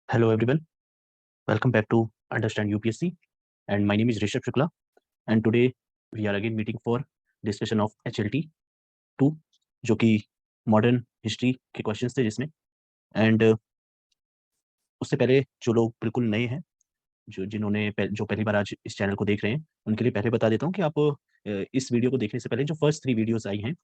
Hello everyone, welcome back to Understand UPSC and my name is Rishabh Shukla and today we are again meeting for discussion of HLT 2 जो कि modern history के questions थे जिसमें and उससे पहले जो लोग बिल्कुल नए हैं जो पहली बार आज इस चैनल को देख रहे हैं उनके लिए पहले बता देता हूँ कि आप इस वीडियो को देखने से पहले जो फर्स्ट 3 वीडियोस आई हैं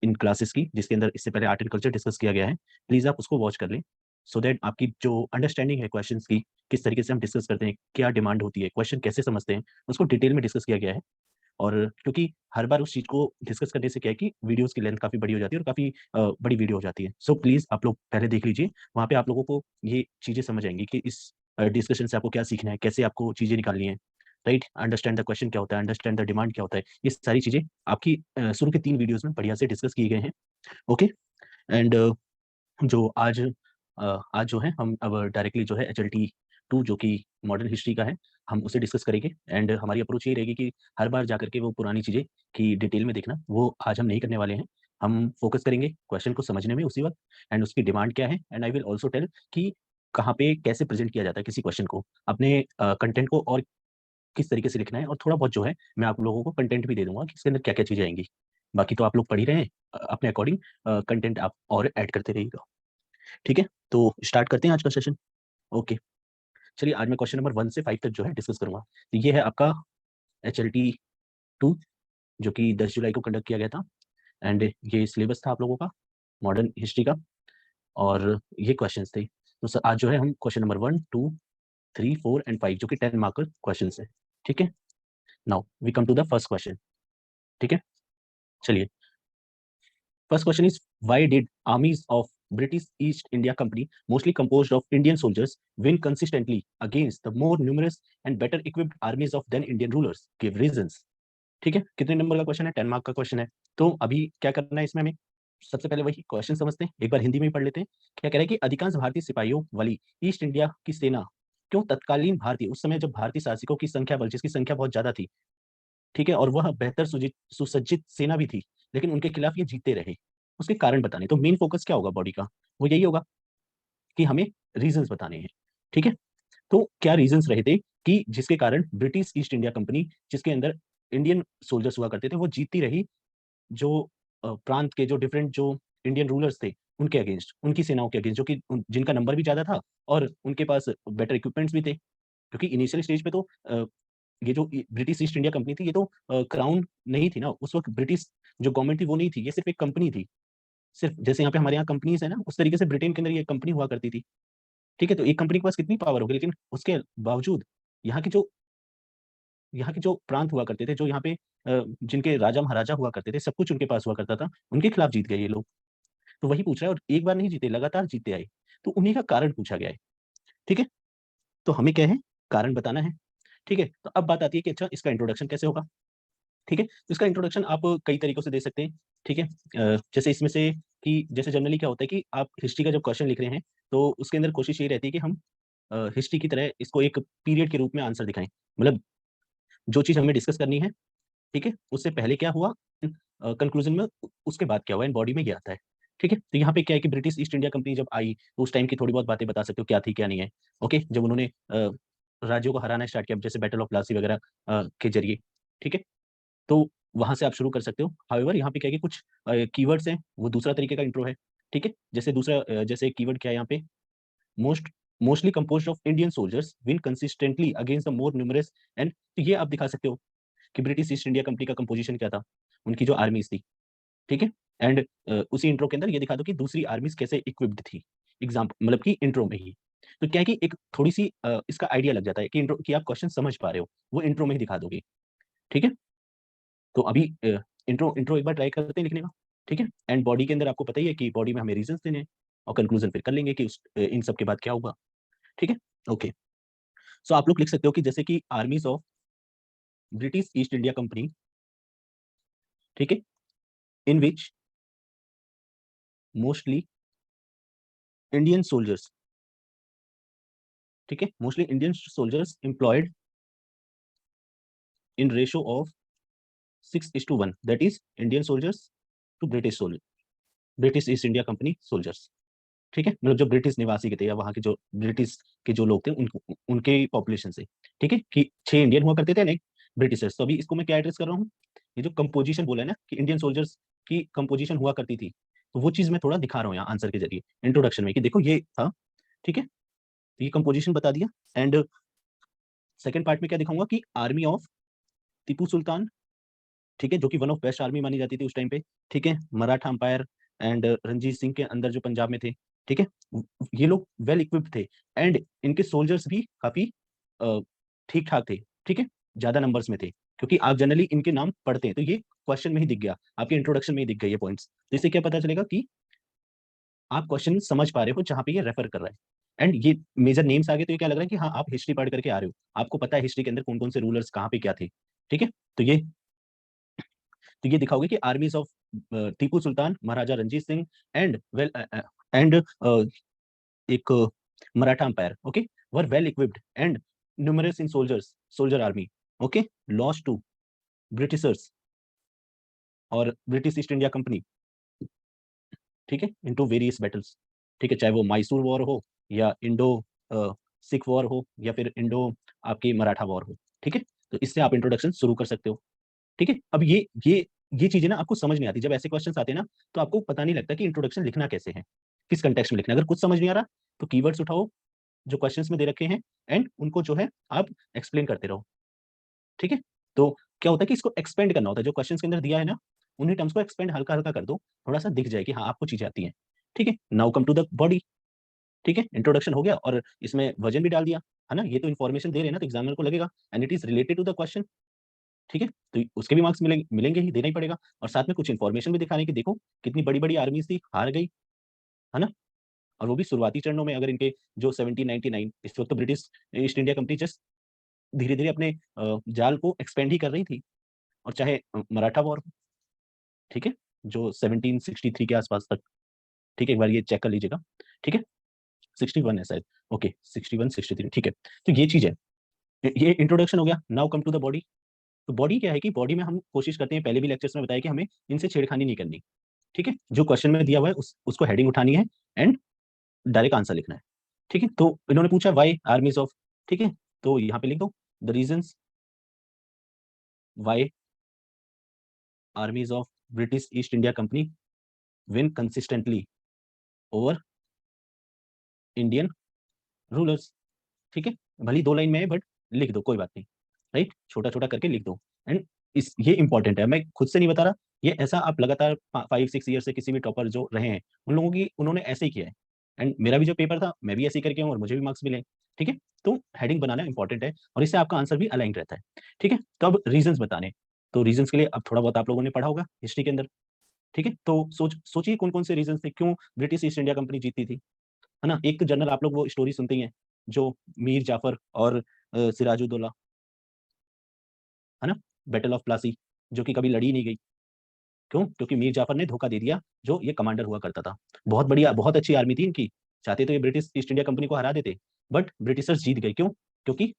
इन क्लासेस की जिसके अंदर इससे पहले आर्ट एंड कल्चर डिस्कस किया गया है, प्लीज आप उसको वॉच कर लें सो दैट आपकी जो अंडरस्टैंडिंग है क्वेश्चंस की, किस तरीके से हम डिस्कस करते हैं, क्या डिमांड होती है, क्वेश्चन कैसे समझते हैं, उसको डिटेल में डिस्कस किया गया है। और क्योंकि हर बार उस चीज को डिस्कस करने से क्या है कि वीडियोस की लेंथ काफी बड़ी हो जाती है और काफी बड़ी वीडियो हो जाती है। सो प्लीज आप लोग पहले देख लीजिए, वहां पे आप लोगों को ये चीजें समझ आएंगी कि इस डिस्कशन से आपको क्या सीखना है, कैसे आपको चीजें निकालनी है, राइट। अंडरस्टैंड द क्वेश्चन क्या होता है, अंडरस्टैंड द डिमांड क्या होता है, ये सारी चीजें आपकी शुरू के 3 वीडियोस में बढ़िया से डिस्कस किए गए हैं। ओके। एंड जो आज जो है हम अब डायरेक्टली जो है HLT 2 जो कि मॉडर्न हिस्ट्री का है, हम उसे डिस्कस करेंगे। एंड हमारी अप्रोच ये रहेगी कि हर बार जाकर के वो पुरानी चीज़ें की डिटेल में देखना, वो आज हम नहीं करने वाले हैं। हम फोकस करेंगे क्वेश्चन को समझने में उसी वक्त, एंड उसकी डिमांड क्या है, and I will also tell कि कहाँ पे कैसे प्रेजेंट किया जाता है किसी क्वेश्चन को, अपने कंटेंट को और किस तरीके से लिखना है। और थोड़ा बहुत जो है मैं आप लोगों को कंटेंट भी दे दूंगा कि इसके अंदर क्या क्या चीज़ें आएंगी। बाकी तो आप लोग पढ़ ही रहे हैं, अपने अकॉर्डिंग कंटेंट आप और ऐड करते रहिएगा। ठीक है, तो स्टार्ट करते हैं आज का सेशन। ओके, चलिए आज मैं क्वेश्चन नंबर 1 से 5 तक जो है डिस्कस करूंगा। तो ये है आपका HLT 2 जो कि 10 जुलाई को कंडक्ट किया गया था, एंड ये सिलेबस था आप लोगों का मॉडर्न हिस्ट्री का, और ये क्वेश्चंस थे। तो सर आज जो है हम क्वेश्चन नंबर 1, 2, 3, 4 एंड 5 जो कि 10 मार्कर क्वेश्चन है। ठीक है, now we come to the first question. ठीक है, चलिए first question is why did armies of British East India Company, mostly composed of Indian soldiers, win consistently against the more numerous and better equipped armies of then Indian rulers? Give reasons. ठीक है, कितने number का question है? 10 mark का question है। तो अभी क्या करना है इसमें हमें, सबसे पहले वही क्वेश्चन समझते हैं, एक बार हिंदी में ही पढ़ लेते हैं। क्या कह रहा है कि अधिकांश भारतीय सिपाहियों वाली ईस्ट इंडिया की सेना क्यों तत्कालीन भारतीय, उस समय जब भारतीय शासकों की संख्या बल जिसकी संख्या बहुत ज्यादा थी, ठीक है, और वह बेहतर सुसज्जित सेना भी थी, लेकिन उनके खिलाफ ये जीतते रहे, उसके कारण बताने। तो मेन फोकस क्या होगा बॉडी का, वो यही होगा कि हमें रीजंस बताने हैं। ठीक है, तो क्या रीजंस रहे थे कि जिसके कारण ब्रिटिश ईस्ट इंडिया कंपनी, जिसके अंदर इंडियन सोल्जर्स हुआ करते थे, वो जीतती रही जो प्रांत के जो डिफरेंट जो इंडियन रूलर्स थे उनके अगेंस्ट, उनकी सेनाओं के अगेंस्ट, जो कि जिनका नंबर भी ज्यादा था और उनके पास बेटर इक्विपमेंट्स भी थे। क्योंकि इनिशियल स्टेज पे तो ये जो ब्रिटिश ईस्ट इंडिया कंपनी थी, ये तो क्राउन नहीं थी ना उस वक्त, ब्रिटिश जो गवर्नमेंट थी वो नहीं थी, ये सिर्फ एक कंपनी थी। सिर्फ जैसे यहाँ पे हमारे यहाँ कंपनीज है ना, उस तरीके से ब्रिटेन के अंदर ये कंपनी हुआ करती थी। ठीक है, तो एक कंपनी के पास कितनी पावर होगी, लेकिन उसके बावजूद यहाँ की जो यहाँ के जो प्रांत हुआ करते थे, जो यहाँ पे जिनके राजा महाराजा हुआ करते थे, सब कुछ उनके पास हुआ करता था, उनके खिलाफ जीत गए ये लोग। तो वही पूछ रहा है, और एक बार नहीं जीते, लगातार जीते आए। तो उन्हीं का कारण पूछा गया है। ठीक है, तो हमें क्या है, कारण बताना है। ठीक है, तो अब बात आती है कि अच्छा इसका इंट्रोडक्शन कैसे होगा। ठीक है, तो इसका इंट्रोडक्शन आप कई तरीकों से दे सकते हैं। ठीक है, जैसे इसमें से कि जैसे जनरली क्या होता है कि आप हिस्ट्री का जब क्वेश्चन लिख रहे हैं, तो उसके अंदर कोशिश ये रहती है कि हम हिस्ट्री की तरह इसको एक पीरियड के रूप में आंसर दिखाएं। मतलब जो चीज़ हमें डिस्कस करनी है, ठीक है, उससे पहले क्या हुआ, कंक्लूजन में उसके बाद क्या हुआ, इन बॉडी में ये आता है। ठीक है, तो यहाँ पे क्या है कि ब्रिटिश ईस्ट इंडिया कंपनी जब आई तो उस टाइम की थोड़ी बहुत बातें बता सकते हो, क्या थी क्या नहीं है। ओके, जब उन्होंने राज्यों को हराना स्टार्ट किया, जैसे बैटल ऑफ प्लासी वगैरह के जरिए। ठीक है, तो वहां से आप शुरू कर सकते हो। हाउएवर यहाँ पे क्या है कि कुछ कीवर्ड्स हैं, वो दूसरा तरीके का इंट्रो है। ठीक है, जैसे दूसरा जैसे कीवर्ड क्या है यहाँ पे, most mostly composed of Indian soldiers win consistently against the more numerous and, तो ये आप दिखा सकते हो कि ब्रिटिश ईस्ट इंडिया कंपनी का कंपोजिशन क्या था, उनकी जो आर्मीज थी। ठीक है, एंड उसी इंट्रो के अंदर ये दिखा दो कि दूसरी आर्मीज कैसे इक्विप्ड थी, एग्जाम्पल मतलब कि इंट्रो में ही। तो क्या है कि एक थोड़ी सी इसका आइडिया लग जाता है कि इंट्रो की आप क्वेश्चन समझ पा रहे हो, वो इंट्रो में ही दिखा दोगे। ठीक है, तो अभी इंट्रो इंट्रो एक बार ट्राई करते हैं लिखने का। ठीक है, एंड बॉडी के अंदर आपको पता ही है कि बॉडी में हमें रीजंस देने हैं, और कंक्लूजन फिर कर लेंगे कि इन सब के बाद क्या होगा। ठीक है, ओके। सो आप लोग लिख सकते हो कि जैसे कि armies of British East India company, ठीक है, in which mostly Indian soldiers, ठीक है, mostly Indian soldiers employed in ratio of 6:1, that is Indian soldiers to British soldier, British East India Company soldiers. ठीक है, मतलब जो ब्रिटिश निवासी के थे या वहाँ के जो ब्रिटिश के जो लोग थे उनके पॉपुलेशन से, ठीक है, कि 6 इंडियन हुआ करते थे नहीं ब्रिटिशर्स। तो अभी इसको मैं क्या एड्रेस कर रहा हूँ, ये जो कंपोजिशन बोला है ना कि इंडियन सोल्जर्स की कंपोजिशन हुआ करती थी, तो वो चीज मैं थोड़ा दिखा रहा हूँ यहाँ आंसर के जरिए इंट्रोडक्शन में कि देखो ये था, ठीक है, तो ये कंपोजिशन बता दिया। एंड सेकंड पार्ट में क्या दिखाऊंगा कि आर्मी ऑफ टीपू सुल्तान, ठीक है, जो कि वन ऑफ बेस्ट आर्मी मानी जाती थी उस टाइम पे, ठीक है, मराठा अंपायर एंड रंजीत सिंह के अंदर जो पंजाब में थे, ठीक है, ये लोग वेल इक्विप्ड थे एंड इनके सोल्जर्स भी काफी ठीक ठाक थे, ठीक है, ज्यादा नंबर्स में थे, क्योंकि आप जनरली इनके नाम पढ़ते हैं, तो ये क्वेश्चन में ही दिख गया, आपके इंट्रोडक्शन में ही दिख गए ये पॉइंट्स, तो इससे क्या पता चलेगा कि आप क्वेश्चन समझ पा रहे हो जहां पे ये रेफर कर रहा है। एंड ये मेजर नेम्स आ गए तो ये क्या लग रहा है कि हाँ आप हिस्ट्री पढ़ करके आ रहे हो, आपको पता है हिस्ट्री के अंदर कौन कौन से रूलर्स कहाँ पे क्या थे, ठीक है, तो ये दिखाओगे कि armies of Tipu Sultan, Maharaja Ranjit Singh and and एक Maratha empire, okay, were well equipped and numerous in soldier army, okay, lost to Britishers और ब्रिटिश ईस्ट इंडिया कंपनी, ठीक है, इनटू वेरियस बैटल्स, ठीक है, चाहे वो मैसूर वॉर हो या इंडो सिख वॉर हो या फिर इंडो आपकी मराठा वॉर हो, ठीक है, तो इससे आप इंट्रोडक्शन शुरू कर सकते हो, ठीक है। अब ये चीजें ना आपको समझ नहीं आती, जब ऐसे क्वेश्चंस आते हैं ना तो आपको पता नहीं लगता कि इंट्रोडक्शन लिखना कैसे है, किस कंटेक्स्ट में लिखना है। अगर कुछ समझ नहीं आ रहा तो कीवर्ड्स उठाओ जो क्वेश्चंस में दे रखे हैं एंड उनको जो है आप एक्सप्लेन करते रहो, ठीक है। तो क्या होता है कि इसको एक्सपेंड करना होता है, जो क्वेश्चन के अंदर दिया है ना उन्हीं टर्म्स को एक्सपेंड हल्का हल्का कर दो, थोड़ा सा दिख जाए कि हाँ आपको चीजें आती हैं, ठीक है। Now come to the body, ठीक है, इंट्रोडक्शन हो गया और इसमें वजन भी डाल दिया, है ना, ये तो इन्फॉर्मेशन दे रहे हैं ना तो एग्जामिनर को लगेगा and it is related to the question, ठीक है, तो उसके भी मार्क्स मिलेंगे ही, देना ही पड़ेगा। और साथ में कुछ इन्फॉर्मेशन भी दिखाने की, देखो कितनी बड़ी बड़ी आर्मीज थी, हार गई, है ना, और वो भी शुरुआती चरणों में। अगर इनके जो 1799 इस वक्त तो British East India company just धीरे धीरे अपने जाल को एक्सपेंड ही कर रही थी, और चाहे मराठा वॉर, ठीक है, जो 1763 के आसपास तक, ठीक है, एक बार ये चेक कर लीजिएगा, ठीक है, 61 है शायद, ओके 61 63, ठीक है। तो ये चीज है, ये इंट्रोडक्शन हो गया। Now come to the body. तो बॉडी क्या है कि बॉडी में हम कोशिश करते हैं, पहले भी लेक्चर्स में बताया कि हमें इनसे छेड़खानी नहीं करनी, ठीक है, जो क्वेश्चन में दिया हुआ है उसको हेडिंग उठानी है एंड डायरेक्ट आंसर लिखना है, ठीक है। तो इन्होंने पूछा वाई आर्मीज ऑफ, ठीक है, तो यहाँ पे लिख दो the reasons Y आर्मीज of British East India company win consistently over Indian rulers, ठीक है, भली 2 लाइन में है बट लिख दो, कोई बात नहीं, राइट, छोटा छोटा करके लिख दो। एंड इस ये इंपॉर्टेंट है, मैं खुद से नहीं बता रहा, ये ऐसा आप लगातार 5-6 ईयर से किसी भी टॉपर जो रहे हैं उन लोगों की उन्होंने ऐसे ही किया है। एंड मेरा भी जो पेपर था मैं भी ऐसे ही करके हूँ और मुझे भी मार्क्स मिले, ठीक है। तो हेडिंग बनाना इंपॉर्टेंट है और इससे आपका आंसर भी अलाइन रहता है, ठीक है। तो अब रीजंस बताने, तो रीजंस के लिए अब थोड़ा बहुत आप लोगों ने पढ़ा होगा हिस्ट्री के अंदर, ठीक है, तो सोचिए कौन कौन से रीजन थे क्यों ब्रिटिश ईस्ट इंडिया कंपनी जीती थी, है ना। एक तो जनरल आप लोग वो स्टोरी सुनते ही हैं, जो मीर जाफर और सिराजुद्दौला, है ना, बैटल ऑफ प्लासी, जो कि कभी लड़ी नहीं गई, क्यों, क्योंकि मीर जाफर ने धोखा दे दिया, जो ये कमांडर हुआ करता था। बहुत बढ़िया, बहुत अच्छी आर्मी थी इनकी, चाहते तो ये ब्रिटिश ईस्ट इंडिया कंपनी को हरा देते, बट ब्रिटिशर्स जीत गए, क्यों, क्योंकि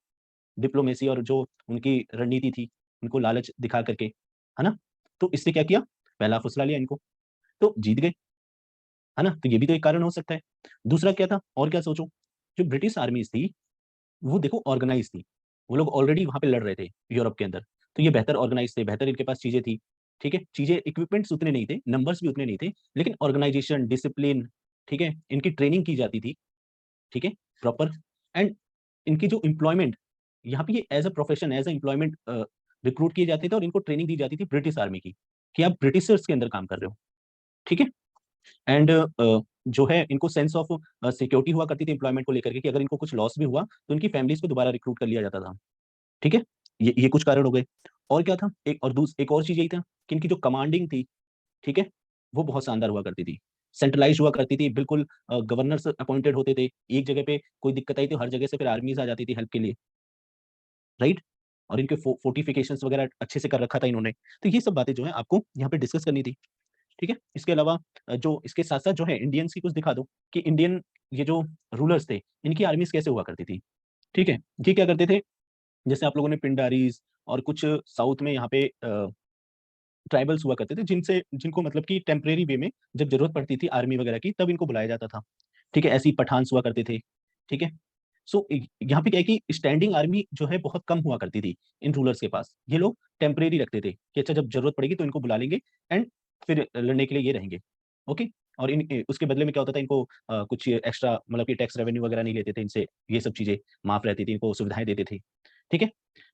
डिप्लोमेसी और जो उनकी रणनीति थी, उनको लालच दिखा करके, है ना। तो इससे क्या किया, पहला फुसला लिया इनको, तो जीत गए, है ना। तो ये भी तो एक कारण हो सकता है। दूसरा क्या था, और क्या सोचो, जो ब्रिटिश आर्मीज थी वो देखो ऑर्गेनाइज थी, वो लोग ऑलरेडी वहां पे लड़ रहे थे यूरोप के अंदर, तो ये बेहतर ऑर्गेनाइज थे, बेहतर इनके पास चीजें थी, ठीक है, चीजें इक्विपमेंट्स उतने नहीं थे, नंबर्स भी उतने नहीं थे, लेकिन ऑर्गेनाइजेशन डिसिप्लिन, ठीक है, इनकी ट्रेनिंग की जाती थी, ठीक है, प्रॉपर। एंड इनकी जो एम्प्लॉयमेंट, यहाँ पे ये as a profession as a employment recruit किए जाते थे और इनको ट्रेनिंग दी जाती थी ब्रिटिश आर्मी की, कि आप ब्रिटिशर्स के अंदर काम कर रहे हो, ठीक है। एंड जो है इनको सेंस ऑफ सिक्योरिटी हुआ करती थी एम्प्लॉयमेंट को लेकर के, कि अगर इनको कुछ लॉस भी हुआ तो इनकी फैमिलीज को दोबारा रिक्रूट कर लिया जाता था, ठीक है। ये कुछ कारण हो गए। और क्या था, एक और चीज यही था कि इनकी जो कमांडिंग थी, ठीक है, वो बहुत शानदार हुआ करती थी, सेंट्रलाइज हुआ करती थी, बिल्कुल गवर्नर्स अपॉइंटेड होते थे, एक जगह पे कोई दिक्कत आई तो हर जगह से फिर आर्मीज आ जाती थी हेल्प के लिए, राइट। और इनके फोर्टिफिकेशंस वगैरह अच्छे से कर रखा था इन्होंने। तो ये सब बातें जो है आपको यहाँ पे डिस्कस करनी थी, ठीक है। इसके अलावा जो इसके साथ साथ जो है इंडियंस की कुछ दिखा दो, कि इंडियन ये जो रूलर्स थे इनकी आर्मीज कैसे हुआ करती थी, ठीक है। ये क्या करते थे, जैसे आप लोगों ने पिंडारीज और कुछ साउथ में यहाँ पे ट्राइबल्स हुआ करते थे, जिनको मतलब कि टेम्परेरी वे में जब जरूरत पड़ती थी आर्मी वगैरह की तब इनको बुलाया जाता था, ठीक है, ऐसे ही पठान्स हुआ करते थे। ठीक है, सो यहाँ पे क्या है कि स्टैंडिंग आर्मी जो है बहुत कम हुआ करती थी इन रूलर्स के पास। ये लोग टेम्परेरी रखते थे कि अच्छा जब जरूरत पड़ेगी तो इनको बुला लेंगे एंड फिर लड़ने के लिए ये रहेंगे। ओके, और उसके बदले में क्या होता था, इनको कुछ एक्स्ट्रा मतलब कि टैक्स रेवेन्यू वगैरह नहीं लेते थे इनसे, ये सब चीजें माफ रहती थी, इनको सुविधाएं देते थे। ठीक है,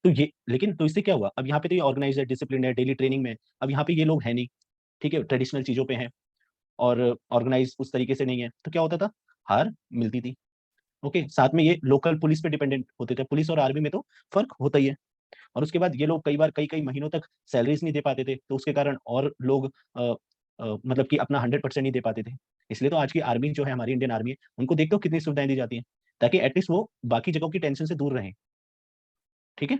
तो ये लेकिन तो इससे क्या हुआ, अब यहाँ पे तो ये ऑर्गेनाइज है, डिसिप्लिन है, डेली ट्रेनिंग में है। अब यहाँ पे ये लोग है नहीं, ठीक है, ट्रेडिशनल चीजों पे हैं और ऑर्गेनाइज उस तरीके से नहीं है, तो क्या होता था, हार मिलती थी। ओके, साथ में ये लोकल पुलिस पे डिपेंडेंट होते थे, पुलिस और आर्मी में तो फर्क होता ही है। और उसके बाद ये लोग कई बार कई कई महीनों तक सैलरीज नहीं दे पाते थे, तो उसके कारण और लोग मतलब कि अपना 100% नहीं दे पाते थे। इसलिए तो आज की आर्मी जो है, हमारी इंडियन आर्मी है, उनको देखते हो कितनी सुविधाएं दी जाती हैं, ताकि एटलीस्ट वो बाकी जगहों की टेंशन से दूर रहें। ठीक है,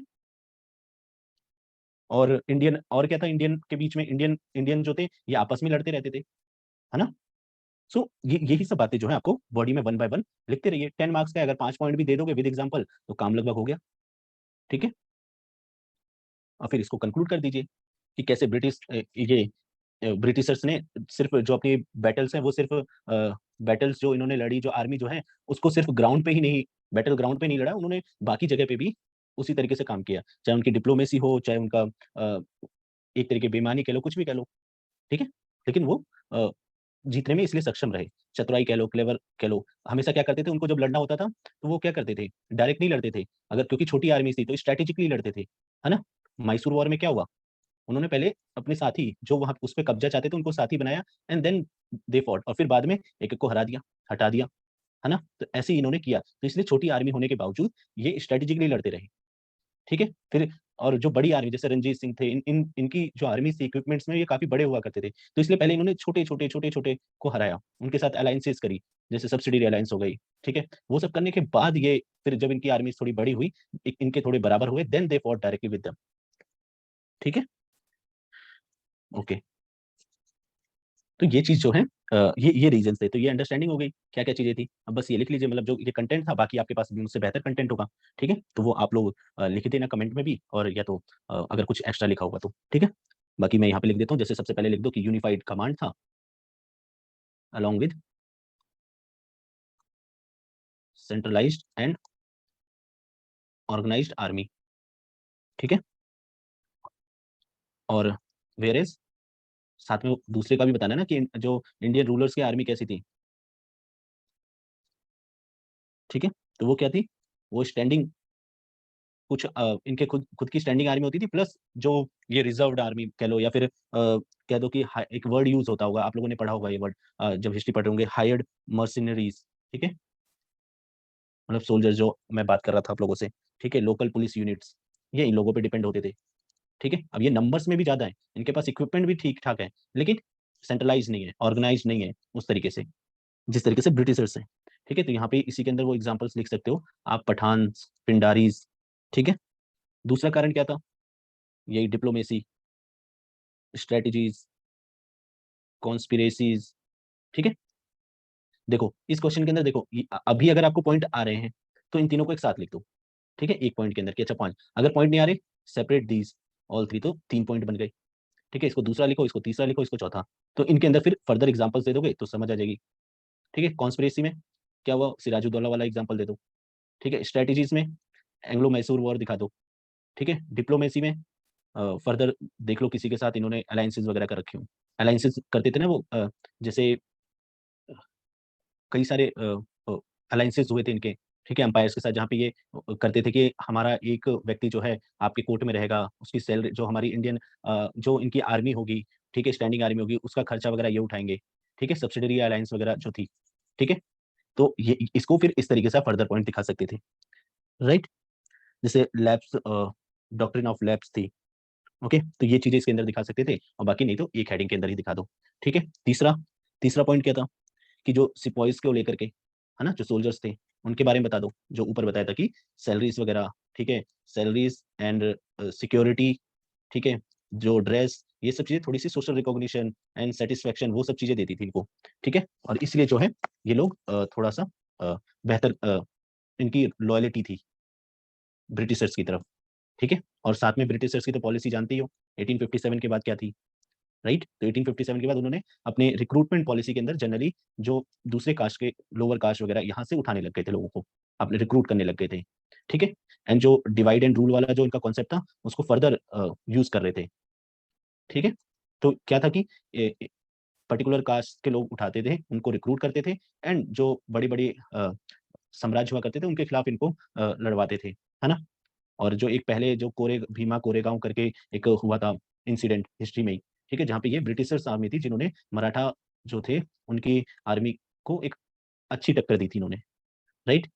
और इंडियन और क्या था, इंडियन के बीच में इंडियन इंडियन जो थे ये आपस में लड़ते रहते थे, है ना। सो ये यही सब बातें जो है आपको बॉडी में वन बाय वन लिखते रहिए। 10 मार्क्स का अगर 5 पॉइंट भी दे दोगे विद एग्जांपल तो काम लगभग हो गया। ठीक है, और फिर इसको कंक्लूड कर दीजिए कि कैसे ब्रिटिशर्स ने सिर्फ जो अपनी बैटल्स हैं वो सिर्फ बैटल्स जो इन्होंने लड़ी, जो आर्मी जो है उसको सिर्फ ग्राउंड पे ही नहीं, बैटल ग्राउंड पे नहीं लड़ा, उन्होंने बाकी जगह पे भी उसी तरीके से काम किया, चाहे उनकी डिप्लोमेसी हो, चाहे उनका एक तरीके बेईमानी कह लो, कुछ भी कह लो। ठीक है, लेकिन वो अ, जीतने में इसलिए सक्षम रहे, चतुराई कह लो, क्लेवर कह लो। हमेशा क्या करते थे, उनको जब लड़ना होता था तो वो क्या करते थे, डायरेक्ट नहीं लड़ते थे, अगर क्योंकि छोटी आर्मी थी तो स्ट्रेटेजिकली लड़ते थे, है ना। मैसूर वॉर में क्या हुआ, उन्होंने पहले अपने साथी जो वहां उस पर कब्जा चाहते थे उनको साथी बनाया एंड देन दे फॉट, और फिर बाद में एक एक को हरा दिया, हटा दिया, है ना। तो ऐसे ही इन्होंने किया, तो इसलिए छोटी आर्मी होने के बावजूद ये स्ट्रेटेजिकली लड़ते रहे। ठीक है, फिर और जो बड़ी आर्मी जैसे रणजीत सिंह थे, इनकी जो आर्मी थी इक्विपमेंट्स में ये काफी बड़े हुआ करते थे, तो इसलिए पहले इन्होंने छोटे छोटे को हराया, उनके साथ अलायंसेस करी, जैसे सब्सिडी अलायंस हो गई। ठीक है, वो सब करने के बाद ये फिर जब इनकी आर्मी थोड़ी बड़ी हुई, इनके थोड़े बराबर हुए, then they fought directly with them. ठीक है, ओके, तो ये चीज जो है ये रीजन थे, तो ये अंडरस्टैंडिंग हो गई क्या क्या चीजें थी। अब बस ये लिख लीजिए, मतलब जो ये कंटेंट था, बाकी आपके पास भी मुझसे बेहतर कंटेंट होगा। ठीक है, तो वो आप लोग लिख देना कमेंट में भी, और या तो अगर कुछ एक्स्ट्रा लिखा होगा तो ठीक है। बाकी मैं यहाँ पे लिख देता हूँ, जैसे सबसे पहले लिख दो कि यूनिफाइड कमांड था along with centralised and organised army. ठीक है, और वेयर इज साथ में दूसरे का भी बताना है ना कि जो इंडियन रूलर्स की आर्मी कैसी थी। ठीक है, तो वो क्या थी, वो स्टैंडिंग कुछ इनके खुद खुद की स्टैंडिंग आर्मी होती थी, प्लस जो ये रिजर्व्ड आर्मी कह लो, या फिर कह दो कि एक वर्ड यूज होता होगा, आप लोगों ने पढ़ा होगा ये वर्ड जब हिस्ट्री पढ़ रहे होंगे, हायर्ड मर्सिनरीज। ठीक है, मतलब सोल्जर्स जो मैं बात कर रहा था आप लोगों से। ठीक है, लोकल पुलिस यूनिट्स, ये इन लोगों पे डिपेंड होते थे। ठीक है, अब ये नंबर्स में भी ज्यादा है, इनके पास इक्विपमेंट भी ठीक ठाक है, लेकिन सेंट्रलाइज नहीं है, ऑर्गेनाइज नहीं है उस तरीके से जिस तरीके से ब्रिटिशर्स हैं। ठीक है, तो यहाँ पे इसी के अंदर वो एग्जांपल्स लिख सकते हो आप, पठान, पिंडारीज। ठीक है, दूसरा कारण क्या था, यही डिप्लोमेसी, स्ट्रेटजीज, कॉन्स्पिरेसीज। ठीक है, देखो इस क्वेश्चन के अंदर देखो, अभी अगर आपको पॉइंट आ रहे हैं तो इन तीनों को एक साथ लिख दो। ठीक है, एक पॉइंट के अंदर कि अच्छा 5, अगर पॉइंट नहीं आ रहे, सेपरेट दीज ऑल थ्री, तो 3 पॉइंट बन गए। ठीक है, इसको दूसरा लिखो, इसको तीसरा लिखो, इसको चौथा, तो इनके अंदर फिर फर्दर एग्जांपल्स दे दोगे तो समझ आ जाएगी। ठीक है, कॉन्स्पिरेसी में क्या हुआ, सिराजुद्दौला वाला एग्जांपल दे दो। ठीक है, स्ट्रेटजीज में एंग्लो मैसूर वॉर दिखा दो। ठीक है, डिप्लोमेसी में फर्दर देख लो किसी के साथ इन्होंने अलायंसेस वगैरह कर रखे हो, अलायंसेस करते थे ना वो, जैसे कई सारे अलायंसेस हुए थे इनके। ठीक है, एम्पायर्स के साथ, जहाँ पे ये करते थे कि हमारा एक व्यक्ति जो है आपके कोर्ट में रहेगा, उसकी सैलरी जो हमारी इंडियन जो इनकी आर्मी होगी, ठीक है, स्टैंडिंग आर्मी होगी, उसका खर्चा वगैरह ये उठाएंगे। ठीक है, सब्सिडरी अलायंस वगैरह जो थी। ठीक है, तो ये इसको फिर इस तरीके से फर्दर पॉइंट दिखा सकते थे, राइट। जैसे लैब्स, डॉक्ट्रिन ऑफ लैब्स थी। ओके, तो ये चीजें इसके अंदर दिखा सकते थे, और बाकी नहीं तो एक हेडिंग के अंदर ही दिखा दो। ठीक है, तीसरा तीसरा पॉइंट क्या था, कि जो सिपॉइस को लेकर के, है ना, जो सोल्जर्स थे उनके बारे में बता दो, जो ऊपर बताया था कि सैलरीज वगैरह। ठीक है, सैलरीज एंड सिक्योरिटी। ठीक है, जो ड्रेस, ये सब चीजें थोड़ी सी सोशल रिकॉग्निशन एंड सेटिस्फेक्शन वो सब चीजें देती थी इनको। ठीक है, और इसलिए जो है ये लोग थोड़ा सा बेहतर इनकी लॉयलिटी थी ब्रिटिशर्स की तरफ। ठीक है, और साथ में ब्रिटिशर्स की तो पॉलिसी जानती हो 1857 के बाद क्या थी, राइट। तो 1857 के बाद उन्होंने अपने रिक्रूटमेंट पॉलिसी के अंदर जनरली जो दूसरे कास्ट के, लोअर कास्ट वगैरह यहाँ से उठाने लग गए थे लोगों को, अपने रिक्रूट करने लग गए थे। ठीक है। एंड जो डिवाइड एंड रूल वाला जो इनका कॉन्सेप्ट था उसको फर्दर यूज कर रहे थे। ठीक है। तो क्या था कि पर्टिकुलर कास्ट के लोग उठाते थे, उनको रिक्रूट करते थे, एंड जो बड़ी बड़ी साम्राज्य हुआ करते थे उनके खिलाफ इनको लड़वाते थे, है ना। और जो एक पहले जो भीमा कोरेगांव करके एक हुआ था इंसिडेंट हिस्ट्री में ही, ठीक है, जहाँ पे ये ब्रिटिशर्स आर्मी थी जिन्होंने मराठा जो थे उनकी आर्मी को एक अच्छी टक्कर दी थी इन्होंने, राइट।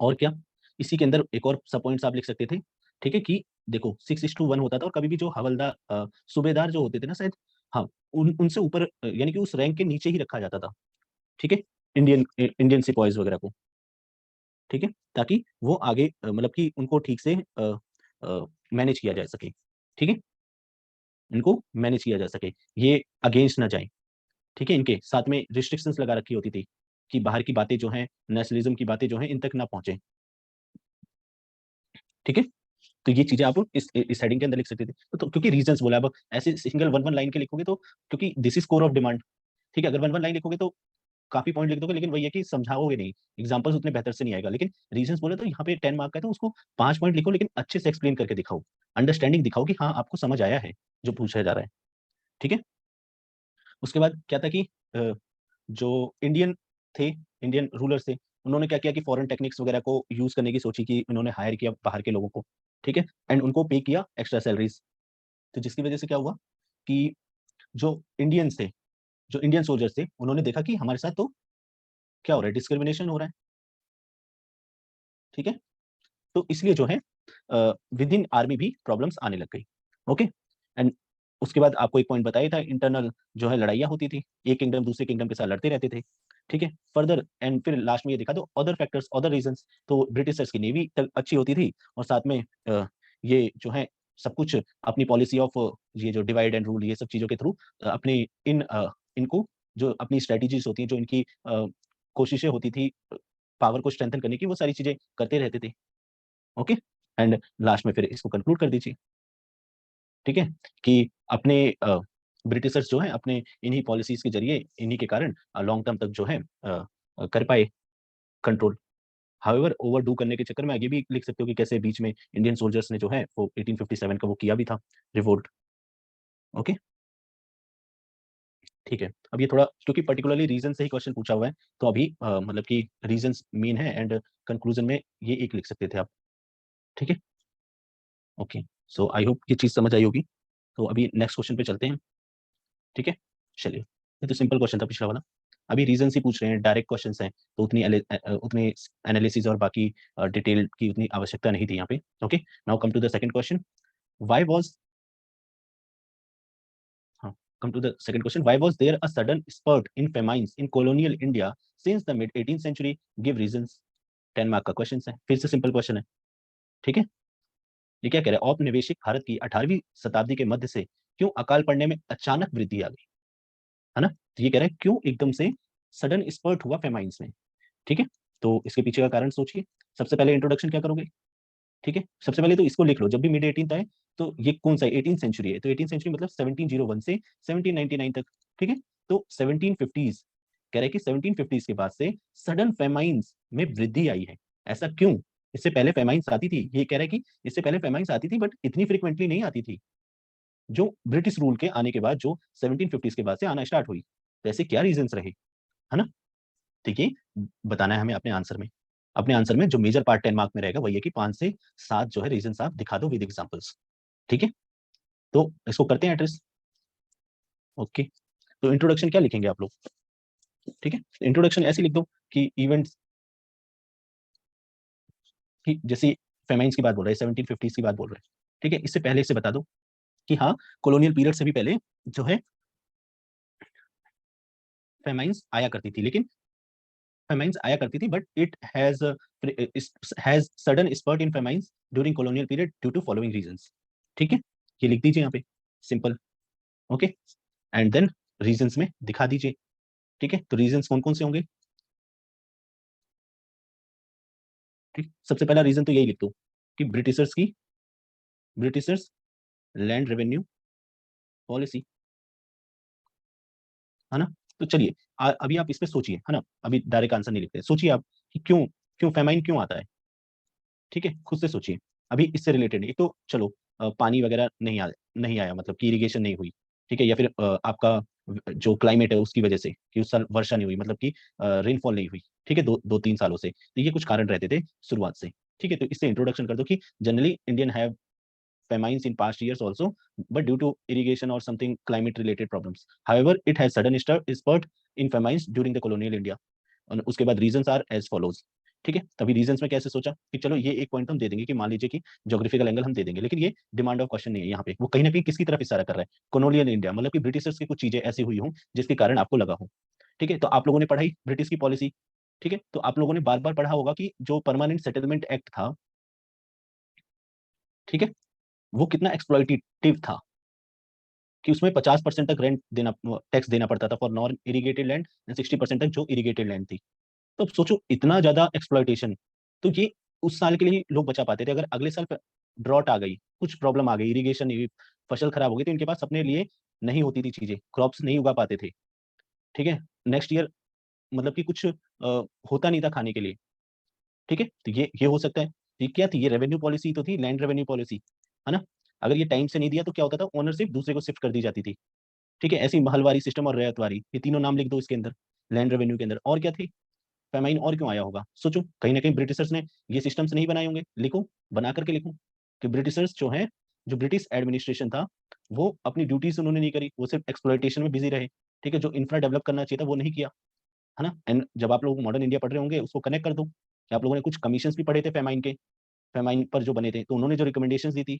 और क्या, इसी के अंदर एक और सब पॉइंट्स आप लिख सकते थे। ठीक है कि देखो 6:1 होता था, और कभी भी जो हवलदार सूबेदार जो होते थे ना शायद, हाँ, उनसे ऊपर यानी कि उस रैंक के नीचे ही रखा जाता था। ठीक है, इंडियन सिपॉइज वगैरह को। ठीक है, ताकि वो आगे मतलब कि उनको ठीक से मैनेज किया जा सके। ठीक है, इनको मैनेज किया जा सके, ये अगेंस्ट ना जाए। ठीक है, इनके साथ में रिस्ट्रिक्शंस लगा रखी होती थी कि बाहर की बातें जो हैं, नेशनलिज्म की बातें जो हैं इन तक ना पहुंचे। ठीक है, तो ये चीजें आप इस हेडिंग के अंदर लिख सकते थे। तो क्योंकि रीजंस बोला, अब ऐसे सिंगल वन वन लाइन के लिखोगे तो, क्योंकि this is core of demand. ठीक है, अगर वन वन लाइन लिखोगे तो काफी पॉइंट लिख दोगे, लेकिन वही है कि समझाओगे नहीं, एग्जांपल्स उतने बेहतर से नहीं आएगा। लेकिन रीजंस बोले तो यहाँ पे 10 मार्क का है तो उसको 5 पॉइंट लिखो, लेकिन अच्छे से एक्सप्लेन करके दिखाओ, अंडरस्टैंडिंग दिखाओ कि हाँ आपको समझ आया है जो पूछा जा रहा है। ठीक है, उसके बाद क्या था कि जो इंडियन थे, इंडियन रूलर्स थे, उन्होंने क्या किया कि फॉरेन टेक्निक्स वगैरह को यूज करने की सोची, कि उन्होंने हायर किया बाहर के लोगों को। ठीक है, एंड उनको पे किया एक्स्ट्रा सैलरीज। तो जिसकी वजह से क्या हुआ कि जो इंडियंस थे, जो इंडियन सोल्जर्स थे, उन्होंने देखा कि हमारे साथ तो क्या हो रहा है, डिस्क्रिमिनेशन हो रहा है। ठीक है, तो इसलिए जो है विद इन आर्मी भी प्रॉब्लम्स आने लग गई। ओके, एंड उसके बाद आपको एक पॉइंट बताया था, इंटरनल जो है लड़ाइयाँ होती थी, एक किंगडम दूसरे किंगडम के साथ लड़ते रहते थे। ठीक है, फर्दर एंड फिर लास्ट में ये देखा तो अदर फैक्टर्स, अदर रीजंस, तो ब्रिटिशर्स की नेवी अच्छी होती थी, और साथ में ये जो है सब कुछ अपनी पॉलिसी ऑफ ये जो डिवाइड एंड रूल, ये सब चीजों के थ्रू अपनी इनको जो अपनी स्ट्रेटजीज होती हैं, जो इनकी कोशिशें होती थी पावर को स्ट्रेंथन करने की, वो सारी चीजें करते रहते थे। ओके, एंड लास्ट में फिर इसको कंक्लूड कर दीजिए। ठीक है, कि अपने ब्रिटिशर्स जो है अपने इन्हीं पॉलिसीज के जरिए, इन्हीं के कारण लॉन्ग टर्म तक जो है कर पाए कंट्रोल। हाउएवर ओवर डू करने के चक्कर में आगे भी लिख सकते हो कि कैसे बीच में इंडियन सोल्जर्स ने जो है वो 1857 का वो किया भी था, रिवोल्ट। ओके, ठीक है। अब ये थोड़ा क्योंकि पर्टिकुलरली रीजन से ही क्वेश्चन पूछा हुआ है, तो अभी मतलब कि रीजंस मेन है, एंड कंक्लूजन में ये एक लिख सकते थे आप। ठीक है, ओके। सो आई होप ये चीज समझ आई होगी। तो अभी नेक्स्ट क्वेश्चन पे चलते हैं। ठीक है, चलिए, ये तो सिंपल क्वेश्चन था पिछला वाला। अभी रीजन ही पूछ रहे हैं, डायरेक्ट क्वेश्चंस हैं, तो उतनी एनालिसिस और बाकी डिटेल की उतनी आवश्यकता नहीं थी यहाँ पे। Okay, now come to the second question. Why was हाँ, come to the second question, why was there a sudden spurt in famines in colonial India since the mid 18th century, give reasons. 10 mark का question है, फिर से simple question है। ठीक है, ये क्या कह रहा है, औपनिवेशिक भारत की 18वीं शताब्दी के मध्य से क्यों अकाल पड़ने में अचानक वृद्धि आ गई, है ना। तो ये कह रहा है क्यों एकदम से सडन स्पर्ट हुआ फेमाइन्स में। ठीक है, तो इसके पीछे का कारण सोचिए। सबसे पहले इंट्रोडक्शन क्या करोगे। ठीक है, सबसे पहले तो इसको लिख लो, जब भी मिड 18th आए तो ये कौन सा 18th सेंचुरी है, तो 18th सेंचुरी मतलब 1701 से 1799 तक। ठीक है, तो 1750s, कह रहे हैं कि 1750s के बाद से सडन फेमाइन्स में वृद्धि आई है। ऐसा क्यों, इससे पहले फेमाइन्स आती थी, ये कह रहा है कि इससे पहले फेमाइन्स आती थी बट इतनी फ्रिक्वेंटली नहीं आती थी, जो ब्रिटिश रूल के आने के बाद, जो 1750s के बाद से आना स्टार्ट हुई। तो ऐसे क्या रीजंस रहे, है ना। ठीक है, बताना है हमें अपने आंसर में। अपने आंसर में जो मेजर पार्ट 10 मार्क में रहेगा वही है कि 5 से 7 जो है रीजंस आप दिखा दो विद एग्जांपल्स। ठीक है, तो इसको करते हैं एड्रेस। ओके, तो इंट्रोडक्शन क्या लिखेंगे आप लोग। ठीक है, इंट्रोडक्शन ऐसे लिख दो कि इवेंट्स की, जैसे फेमाइन्स की बात बोल रहे हैं, 1750s की बात बोल रहे हैं। ठीक है, इससे पहले से बता दो कि हाँ, कॉलोनियल पीरियड से भी पहले जो है फेमाइन्स आया करती थी, लेकिन फेमाइन्स आया करती थी but it has sudden spurt in famines during colonial period due to following reasons. ठीक है, ये लिख दीजिए यहाँ पे, simple. Okay, and then reasons में दिखा दीजिए। ठीक है, तो रीजंस कौन कौन से होंगे। ठीक, सबसे पहला रीजन तो यही लिख दो कि ब्रिटिशर्स लैंड रेवेन्यू पॉलिसी। है ना। तो चलिए अभी आप इस पे सोचिए, है ना, अभी डायरेक्ट आंसर नहीं लिखते, सोचिए आप कि क्यों क्यों फेमाइन क्यों आता है। ठीक है, खुद से सोचिए। अभी इससे रिलेटेड एक तो चलो पानी वगैरह नहीं आया, मतलब कि इरिगेशन नहीं हुई, ठीक है, या फिर आपका जो क्लाइमेट है उसकी वजह से कि उस साल वर्षा नहीं हुई, मतलब कि रेनफॉल नहीं हुई, ठीक है, 2-3 सालों से, तो ये कुछ कारण रहते थे शुरुआत से। ठीक है, तो इससे इंट्रोडक्शन कर दो कि generally Indian have famines in past years also, but due to irrigation or something climate related problems. However, it has sudden spurt in famines during the colonial India. और उसके बाद रीजंस आर एज फॉलोज। ठीक है, तभी reasons में कैसे सोचा कि चलो ये एक पॉइंट हम दे देंगे कि मान लीजिए कि ज्योग्राफिकल एंगल हम दे देंगे, लेकिन ये डिमांड ऑफ क्वेश्चन नहीं है यहाँ पे, वो कहीं ना कहीं किसकी तरफ इशारा कर रहा है, कॉलोनियल इंडिया, मतलब कि ब्रिटिशर्स की कुछ चीजें ऐसी हुई हों जिसके कारण आपको लगा हो। ठीक है, तो आप लोगों ने पढ़ाई ब्रिटिश की पॉलिसी। ठीक है, तो आप लोगों ने बार बार पढ़ा होगा कि जो परमानेंट सेटलमेंट एक्ट था, ठीक है, वो कितना एक्सप्लॉइटेटिव था, कि उसमें 50% तक रेंट देना, टैक्स देना पड़ता था for non irrigated land and 60% तक जो इरिगेटेड लैंड थी। तो अब सोचो इतना ज्यादा एक्सप्लॉइटेशन, तो ये उस साल के लिए ही लोग बचा पाते थे। अगर अगले साल ड्रॉट आ गई, कुछ प्रॉब्लम आ गई, इरिगेशन नहीं हुई, फसल खराब हो गई, तो इनके पास अपने लिए नहीं होती थी चीजें, क्रॉप्स नहीं उगा पाते थे। ठीक है, नेक्स्ट ईयर मतलब कि कुछ होता नहीं था खाने के लिए। ठीक है, तो ये हो सकता है। ये क्या थी, ये रेवेन्यू पॉलिसी तो थी, लैंड रेवेन्यू पॉलिसी, है ना। अगर ये टाइम से नहीं दिया तो क्या होता था, ओनरशिप दूसरे को शिफ्ट कर दी जाती थी। ठीक है, ऐसी महलवारी सिस्टम और रैयतवारी, ये तीनों नाम लिख दो इसके अंदर, लैंड रेवेन्यू के अंदर। और क्या थी, फेमाइन, और क्यों आया होगा, सोचो, कहीं ना कहीं ब्रिटिशर्स ने ये सिस्टम्स नहीं बनाए होंगे। लिखो, बना करके लिखो कि ब्रिटिशर्स जो है, जो ब्रिटिश एडमिनिस्ट्रेशन था, वो अपनी ड्यूटीज उन्होंने नहीं करी, वो सिर्फ एक्सप्लॉइटेशन में बिजी रहे। ठीक है, जो इंफ्रा डेवलप करना चाहिए था वो नहीं किया, है ना। एंड जब आप लोग मॉडर्न इंडिया पढ़ रहे होंगे उसको कनेक्ट कर दो कि आप लोगों ने कुछ कमीशन भी पढ़े थे फेमाइन के, फेमाइन पर जो बने थे, तो उन्होंने जो रिकमेंडेशन दी थी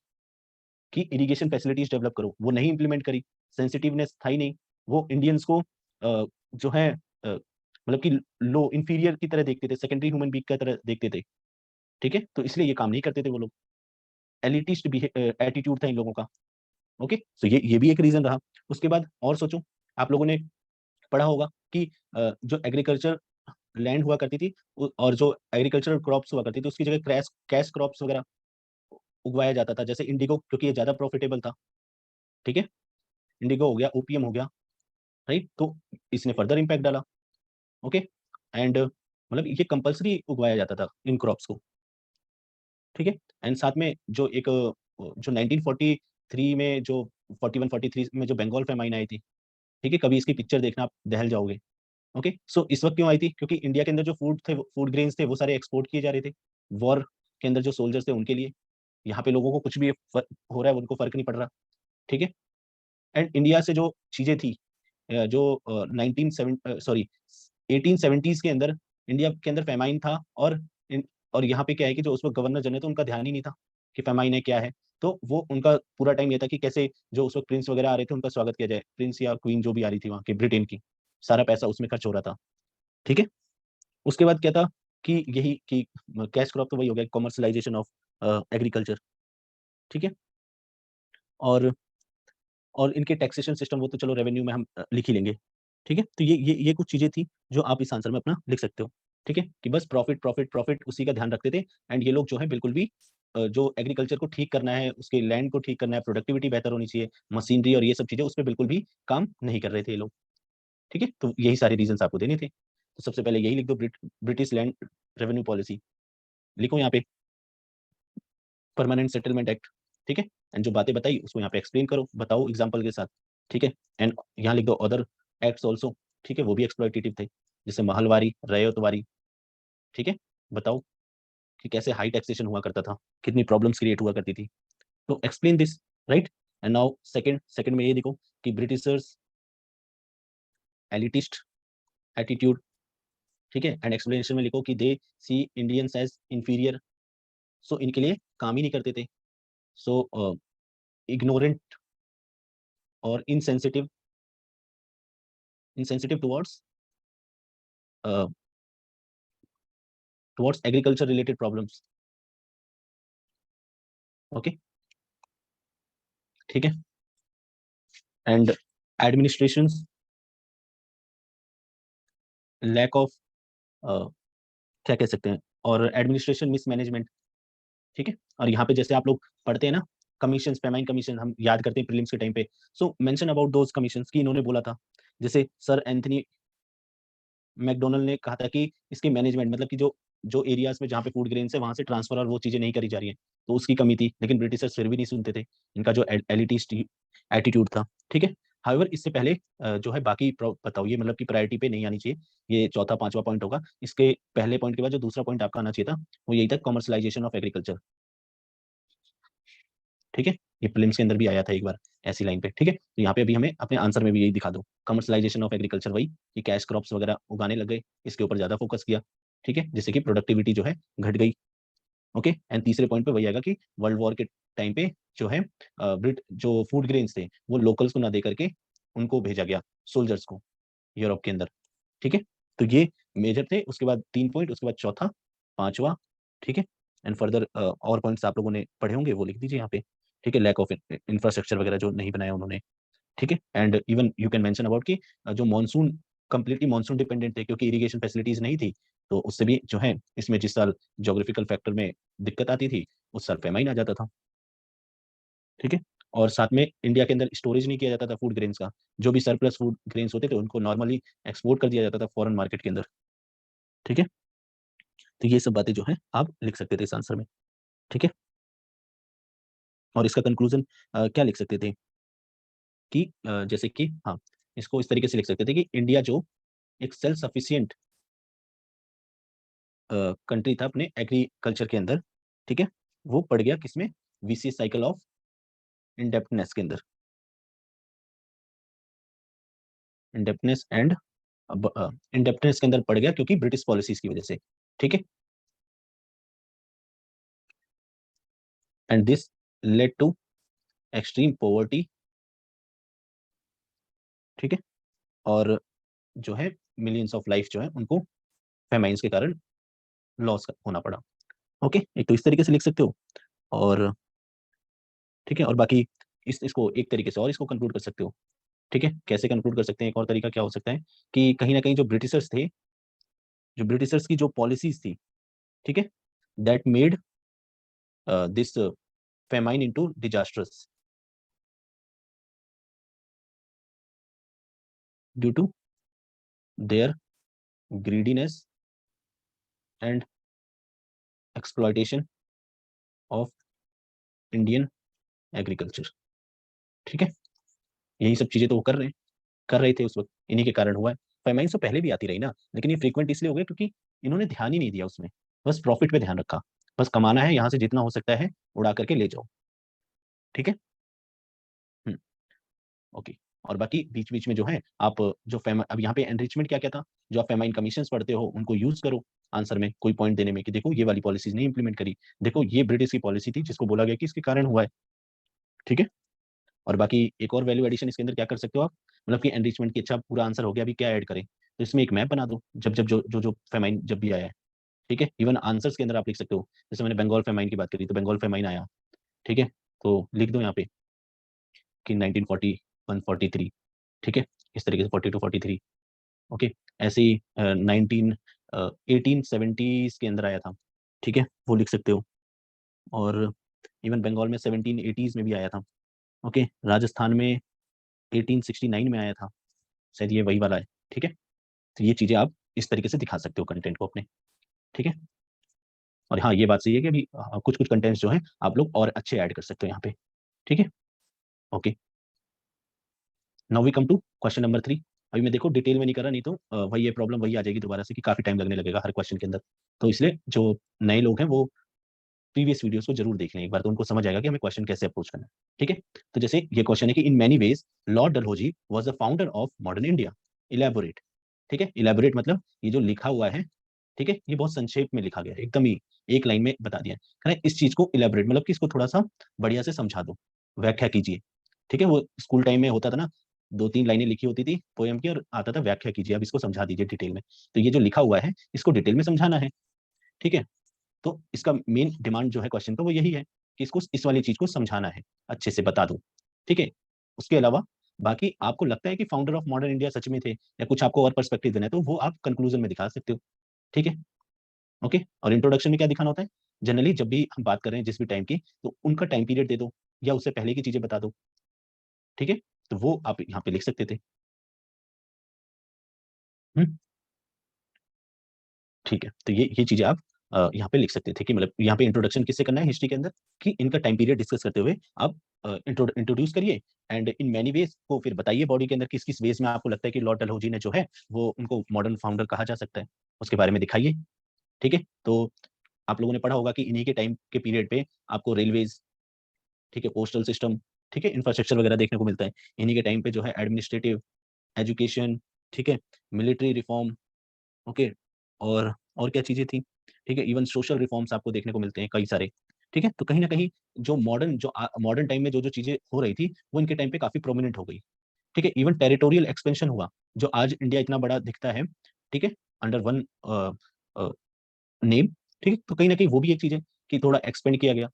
कि इरिगेशन फैसिलिटीज डेवलप करो, वो नहीं इंप्लीमेंट करी, सेंसिटिवनेस था ही नहीं। वो इंडियंस को जो है मतलब कि लो इंफीरियर की तरह देखते थे, सेकेंडरी ह्यूमन बींग की तरह देखते थे। ठीक है, तो इसलिए ये काम नहीं करते थे वो लोग, एलिटिस्ट एटीट्यूड था इन लोगों का। ओके, तो ये भी एक रीजन रहा। उसके बाद और सोचो, आप लोगों ने पढ़ा होगा कि जो एग्रीकल्चर लैंड हुआ करती थी और जो एग्रीकल्चरल क्रॉप्स हुआ करती थी, उसकी जगह कैश कैश क्रॉप्स वगैरह उगवाया जाता था, जैसे इंडिगो, क्योंकि ये ज्यादा प्रॉफिटेबल था। ठीक है, इंडिगो हो गया, ओपीएम हो गया, राइट, तो इसने फर्दर इम्पैक्ट डाला। ओके, एंड मतलब ये कंपलसरी उगवाया जाता था इन क्रॉप्स को। ठीक है, एंड साथ में जो एक जो 1943 में जो 41-43 में जो बंगाल फेमाइन आई थी, ठीक है, कभी इसकी पिक्चर देखना, आप दहल जाओगे। ओके, सो इस वक्त क्यों आई थी, क्योंकि इंडिया के अंदर जो फूड थे, फूड ग्रेन्स थे, वो सारे एक्सपोर्ट किए जा रहे थे वॉर के अंदर, जो सोल्जर्स थे उनके लिए। यहाँ पे लोगों को कुछ भी हो रहा है, उनको फर्क नहीं पड़ रहा। ठीक है, एंड इंडिया से जो चीजें थी, जो 1870s के अंदर इंडिया के अंदर फेमाइन था, और यहाँ पे क्या है कि जो उस वक्त गवर्नर जनरल थे उनका ध्यान ही नहीं था कि फेमाइन है क्या है। तो वो उनका पूरा टाइम ये था कि कैसे जो उस वक्त प्रिंस वगैरह आ रहे थे उनका स्वागत किया जाए, प्रिंस या क्वीन जो भी आ रही थी वहाँ की ब्रिटेन की, सारा पैसा उसमें खर्च हो रहा था। ठीक है, उसके बाद क्या था कि यही कि कैश क्रॉप तो वही हो गया, कॉमर्शलाइजेशन ऑफ एग्रीकल्चर। ठीक है, और इनके टैक्सेशन सिस्टम, वो तो चलो रेवेन्यू में हम लिख ही लेंगे। ठीक है, तो ये कुछ चीजें थी जो आप इस आंसर में अपना लिख सकते हो। ठीक है, कि बस प्रॉफिट प्रॉफिट प्रॉफिट उसी का ध्यान रखते थे। एंड ये लोग जो है बिल्कुल भी जो एग्रीकल्चर को ठीक करना है, उसके लैंड को ठीक करना है, प्रोडक्टिविटी बेहतर होनी चाहिए, मशीनरी और ये सब चीजें, उस पर बिल्कुल भी काम नहीं कर रहे थे ये लोग। ठीक है, तो यही सारे रीजन आपको देने थे। तो सबसे पहले यही लिख दो, ब्रिटिश लैंड रेवेन्यू पॉलिसी लिखो यहाँ पे, परमानेंट सेटलमेंट एक्ट। ठीक है, एंड जो बातें बताई उसको यहाँ पे एक्सप्लेन करो, बताओ एग्जाम्पल के साथ। ठीक है, एंड यहाँ लिख दो अदर एक्ट्स ऑल्सो। ठीक है, वो भी एक्सप्लॉइटेटिव थे, जैसे महलवारी, रैयतवारी। ठीक है, बताओ कि कैसे हाई टैक्सेशन हुआ करता था, कितनी प्रॉब्लम्स क्रिएट हुआ करती थी। तो explain this, right. And now second second में ये देखो कि ब्रिटिशर्स एलिटिस्ट एटीट्यूड। ठीक है, एंड एक्सप्लेनेशन में लिखो कि दे सी इंडियंस एज इंफीरियर, सो इनके लिए काम ही नहीं करते थे, सो इग्नोरेंट और insensitive, insensitive uh, towards agriculture related problems. Okay, ठीक है, एंड एडमिनिस्ट्रेशन लैक ऑफ क्या कह सकते हैं, और एडमिनिस्ट्रेशन मिसमैनेजमेंट। ठीक है, और यहाँ पे जैसे आप लोग पढ़ते हैं ना, कमीशन, पेमाइन कमीशन हम याद करते हैं प्रीलिम्स के टाइम पे, सो मेंशन अबाउट दोज कमीशंस कि इन्होंने बोला था जैसे सर एंथनी मैकडोनल्ड ने कहा था कि इसके मैनेजमेंट मतलब कि जो जो एरियाज में जहाँ पे फूड ग्रेन्स है वहां से ट्रांसफर और वो चीजें नहीं करी जा रही है, तो उसकी कमी थी, लेकिन ब्रिटिशर्स फिर भी नहीं सुनते थे, इनका जो एलिटिस्ट एटीट्यूड था। ठीक है। हाउएवर इससे पहले जो है बाकी बताओ, ये मतलब कि प्रायोरिटी पे नहीं आनी चाहिए, ये चौथा पांचवा पॉइंट होगा। इसके पहले पॉइंट के बाद जो दूसरा पॉइंट आपका आना चाहिए था वो यही था, कॉमर्शलाइजेशन ऑफ एग्रीकल्चर। ठीक है, ये प्रीलिम्स के अंदर भी आया था एक बार ऐसी लाइन पे। ठीक है, तो यहाँ पे अभी हमें अपने आंसर में भी यही दिखा दो, कमर्शलाइजेशन ऑफ एग्रीकल्चर, वही कि कैश क्रॉप्स वगैरह उगाने लग गए, इसके ऊपर ज्यादा फोकस किया। ठीक है, जिससे कि प्रोडक्टिविटी जो है घट गई। ओके, एंड तीसरे पॉइंट पे वही आएगा कि वर्ल्ड वॉर के टाइम पे जो है ब्रिट जो फूड ग्रेन्स थे वो लोकल्स को ना दे करके उनको भेजा गया, सोल्जर्स को, यूरोप के अंदर। ठीक है, तो ये मेजर थे। उसके बाद 3 पॉइंट, उसके बाद चौथा, पांचवा। ठीक है, एंड फर्दर और पॉइंट्स आप लोगों ने पढ़े होंगे वो लिख दीजिए यहाँ पे। ठीक है, लैक ऑफ इंफ्रास्ट्रक्चर वगैरह जो नहीं बनाया उन्होंने। ठीक है, and even you can mention about कि जो मानसून कंप्लीटली मानसून डिपेंडेंट थे, क्योंकि इरिगेशन फैसिलिटीज नहीं थी, तो उससे भी जो है इसमें जिस साल जोग्राफिकल फैक्टर में दिक्कत आती थी उस साल फेमाइन आ जाता था। ठीक है, और साथ में इंडिया के अंदर स्टोरेज नहीं किया जाता था फूड ग्रेन्स का, जो भी सरप्लस फूड ग्रेन्स होते थे उनको नॉर्मली एक्सपोर्ट कर दिया जाता था फॉरेन मार्केट के अंदर। ठीक है, तो ये सब बातें जो है आप लिख सकते थे इस आंसर में। ठीक है, और इसका कंक्लूजन क्या लिख सकते थे कि जैसे कि हाँ, इसको इस तरीके से लिख सकते थे कि इंडिया जो एक सेल्फ सफिशिएंट कंट्री था अपने एग्रीकल्चर के अंदर, ठीक है, वो पड़ गया किसमें, वीसीएस साइकिल ऑफ इंडेप्टनेस के अंदर, इंडेप्टनेस एंड इंडेप्टनेस के अंदर पड़ गया क्योंकि ब्रिटिश पॉलिसीज की वजह से। ठीक है, and this led to extreme poverty. ठीक है, और जो है मिलियंस ऑफ लाइफ जो है उनको फेमाइंस के कारण लॉस होना पड़ा। ओके, एक तो इस तरीके से लिख सकते हो, और ठीक है, और बाकी इसको एक तरीके से और इसको कंक्लूड कर सकते हो। ठीक है, कैसे कंक्लूड कर सकते हैं, एक और तरीका क्या हो सकता है कि कहीं ना कहीं जो ब्रिटिशर्स थे, जो ब्रिटिशर्स की जो पॉलिसीज थी, ठीक है, that made this famine into disasters due to their greediness and exploitation of Indian agriculture. ठीक है, यही सब चीजें तो वो कर रहे थे उस वक्त, इन्हीं के कारण हुआ है। फेमाइन तो पहले भी आती रही ना, लेकिन ये फ्रीक्वेंट इसलिए हो गए क्योंकि इन्होंने ध्यान ही नहीं दिया उसमें, बस प्रॉफिट पे ध्यान रखा, बस कमाना है, यहाँ से जितना हो सकता है उड़ा करके ले जाओ। ठीक है। हम्म, ओके, और बाकी बीच बीच में जो है आप जो फेमा अब यहाँ पे एनरिचमेंट क्या क्या था, जो आप फेमाइन कमीशंस पढ़ते हो उनको यूज करो आंसर में कोई पॉइंट देने में कि देखो ये वाली पॉलिसीज नहीं इंप्लीमेंट करी, देखो ये ब्रिटिश की पॉलिसी थी जिसको बोला गया कि इसके कारण हुआ है। ठीक है, और बाकी एक और वैल्यू एडिशन इसके अंदर क्या कर सकते हो आप, मतलब कि एनरिचमेंट की अच्छा पूरा आंसर हो गया, अभी क्या ऐड करें, तो इसमें एक मैप बना दो, जब जब जो फेमाइन जब भी आया है। ठीक है, इवन आंसर्स के अंदर आप लिख सकते हो, जैसे मैंने बंगाल फेमाइन की बात करी तो बंगाल फेमाइन आया। ठीक है, तो लिख दो यहाँ पे कि 1941 43। ठीक है, इस तरीके से 42 43। ओके, ऐसे ही 1870s के अंदर आया था। ठीक है, वो लिख सकते हो, और इवन बंगाल में 1780s में भी आया था। ओके, राजस्थान में 1869 में आया था, शायद ये वही वाला है। ठीक है, तो ये चीजें आप इस तरीके से दिखा सकते हो कंटेंट को अपने। ठीक है, और हाँ ये बात सही है कि अभी कुछ कुछ कंटेंट्स जो है आप लोग और अच्छे ऐड कर सकते हो यहाँ पे। ठीक है, okay, now we come to question number 3। अभी मैं देखो डिटेल में नहीं कर रहा, नहीं तो वही ये प्रॉब्लम वही आ जाएगी दोबारा से कि काफी टाइम लगने लगेगा हर क्वेश्चन के अंदर। तो इसलिए जो नए लोग हैं वो प्रीवियस वीडियोस को जरूर देख लें एक बार, तो उनको समझ आएगा कि हमें क्वेश्चन कैसे अप्रोच करना है। ठीक है, तो जैसे ये क्वेश्चन है कि in many ways Lord Dalhousie was the founder of modern India, elaborate. ठीक है, इलेबोरेट मतलब ये जो लिखा हुआ है, ठीक है, ये बहुत संक्षेप में लिखा गया है, एकदम ही एक लाइन में बता दिया है। इस चीज को इलेबोरेट मतलब कि इसको थोड़ा सा बढ़िया से समझा दो, व्याख्या कीजिए। ठीक है, वो स्कूल टाइम में होता था ना, 2-3 लाइनें लिखी होती थी पोएम की और आता था व्याख्या कीजिए, अब इसको समझा दीजिए डिटेल में। तो ये जो लिखा हुआ है इसको डिटेल में समझाना है। ठीक है, तो इसका मेन डिमांड जो है क्वेश्चन का वो यही है कि इसको इस वाली चीज को समझाना है, अच्छे से बता दो। ठीक है, उसके अलावा बाकी आपको लगता है कि फाउंडर ऑफ मॉडर्न इंडिया सच में थे या कुछ आपको और पर्सपेक्टिव देना है, तो वो आप कंक्लूजन में दिखा सकते हो। ठीक है, ओके, और इंट्रोडक्शन में क्या दिखाना होता है, जनरली जब भी हम बात कर रहे हैं जिस भी टाइम की, तो उनका टाइम पीरियड दे दो या उससे पहले की चीजें बता दो। ठीक है, तो वो आप यहाँ पे लिख सकते थे। हम्म, ठीक है। तो ये चीजें आप यहाँ पे लिख सकते थे कि मतलब यहाँ पे इंट्रोडक्शन किससे करना है हिस्ट्री के अंदर, कि इनका टाइम पीरियड डिस्कस करते हुए आप इंट्रोड्यूस करिए एंड इन मैनी वेज को फिर बताइए बॉडी के अंदर किस किस वेज में आपको लगता है कि लॉर्ड डलहौजी ने जो है वो उनको मॉडर्न फाउंडर कहा जा सकता है, उसके बारे में दिखाइए। ठीक है। तो आप लोगों ने पढ़ा होगा कि इन्हीं के टाइम के पीरियड पे आपको रेलवेज, ठीक है, पोस्टल सिस्टम, ठीक है, इंफ्रास्ट्रक्चर वगैरह देखने को मिलता है। इन्हीं के टाइम पे जो है एडमिनिस्ट्रेटिव, एजुकेशन, ठीक है, मिलिट्री रिफॉर्म, ओके, और क्या चीजें थी, ठीक है, इवन सोशल रिफॉर्म्स आपको देखने को मिलते हैं कई सारे। ठीक है। तो कहीं ना कहीं जो मॉडर्न टाइम में जो जो चीजें हो रही थी वो इनके टाइम पे काफी प्रोमिनेंट हो गई। ठीक है। इवन टेरिटोरियल एक्सपेंशन हुआ, जो आज इंडिया इतना बड़ा दिखता है, ठीक है, अंडर वन नेम। ठीक है। तो कहीं ना कहीं वो भी एक चीज है कि थोड़ा एक्सपेंड किया गया।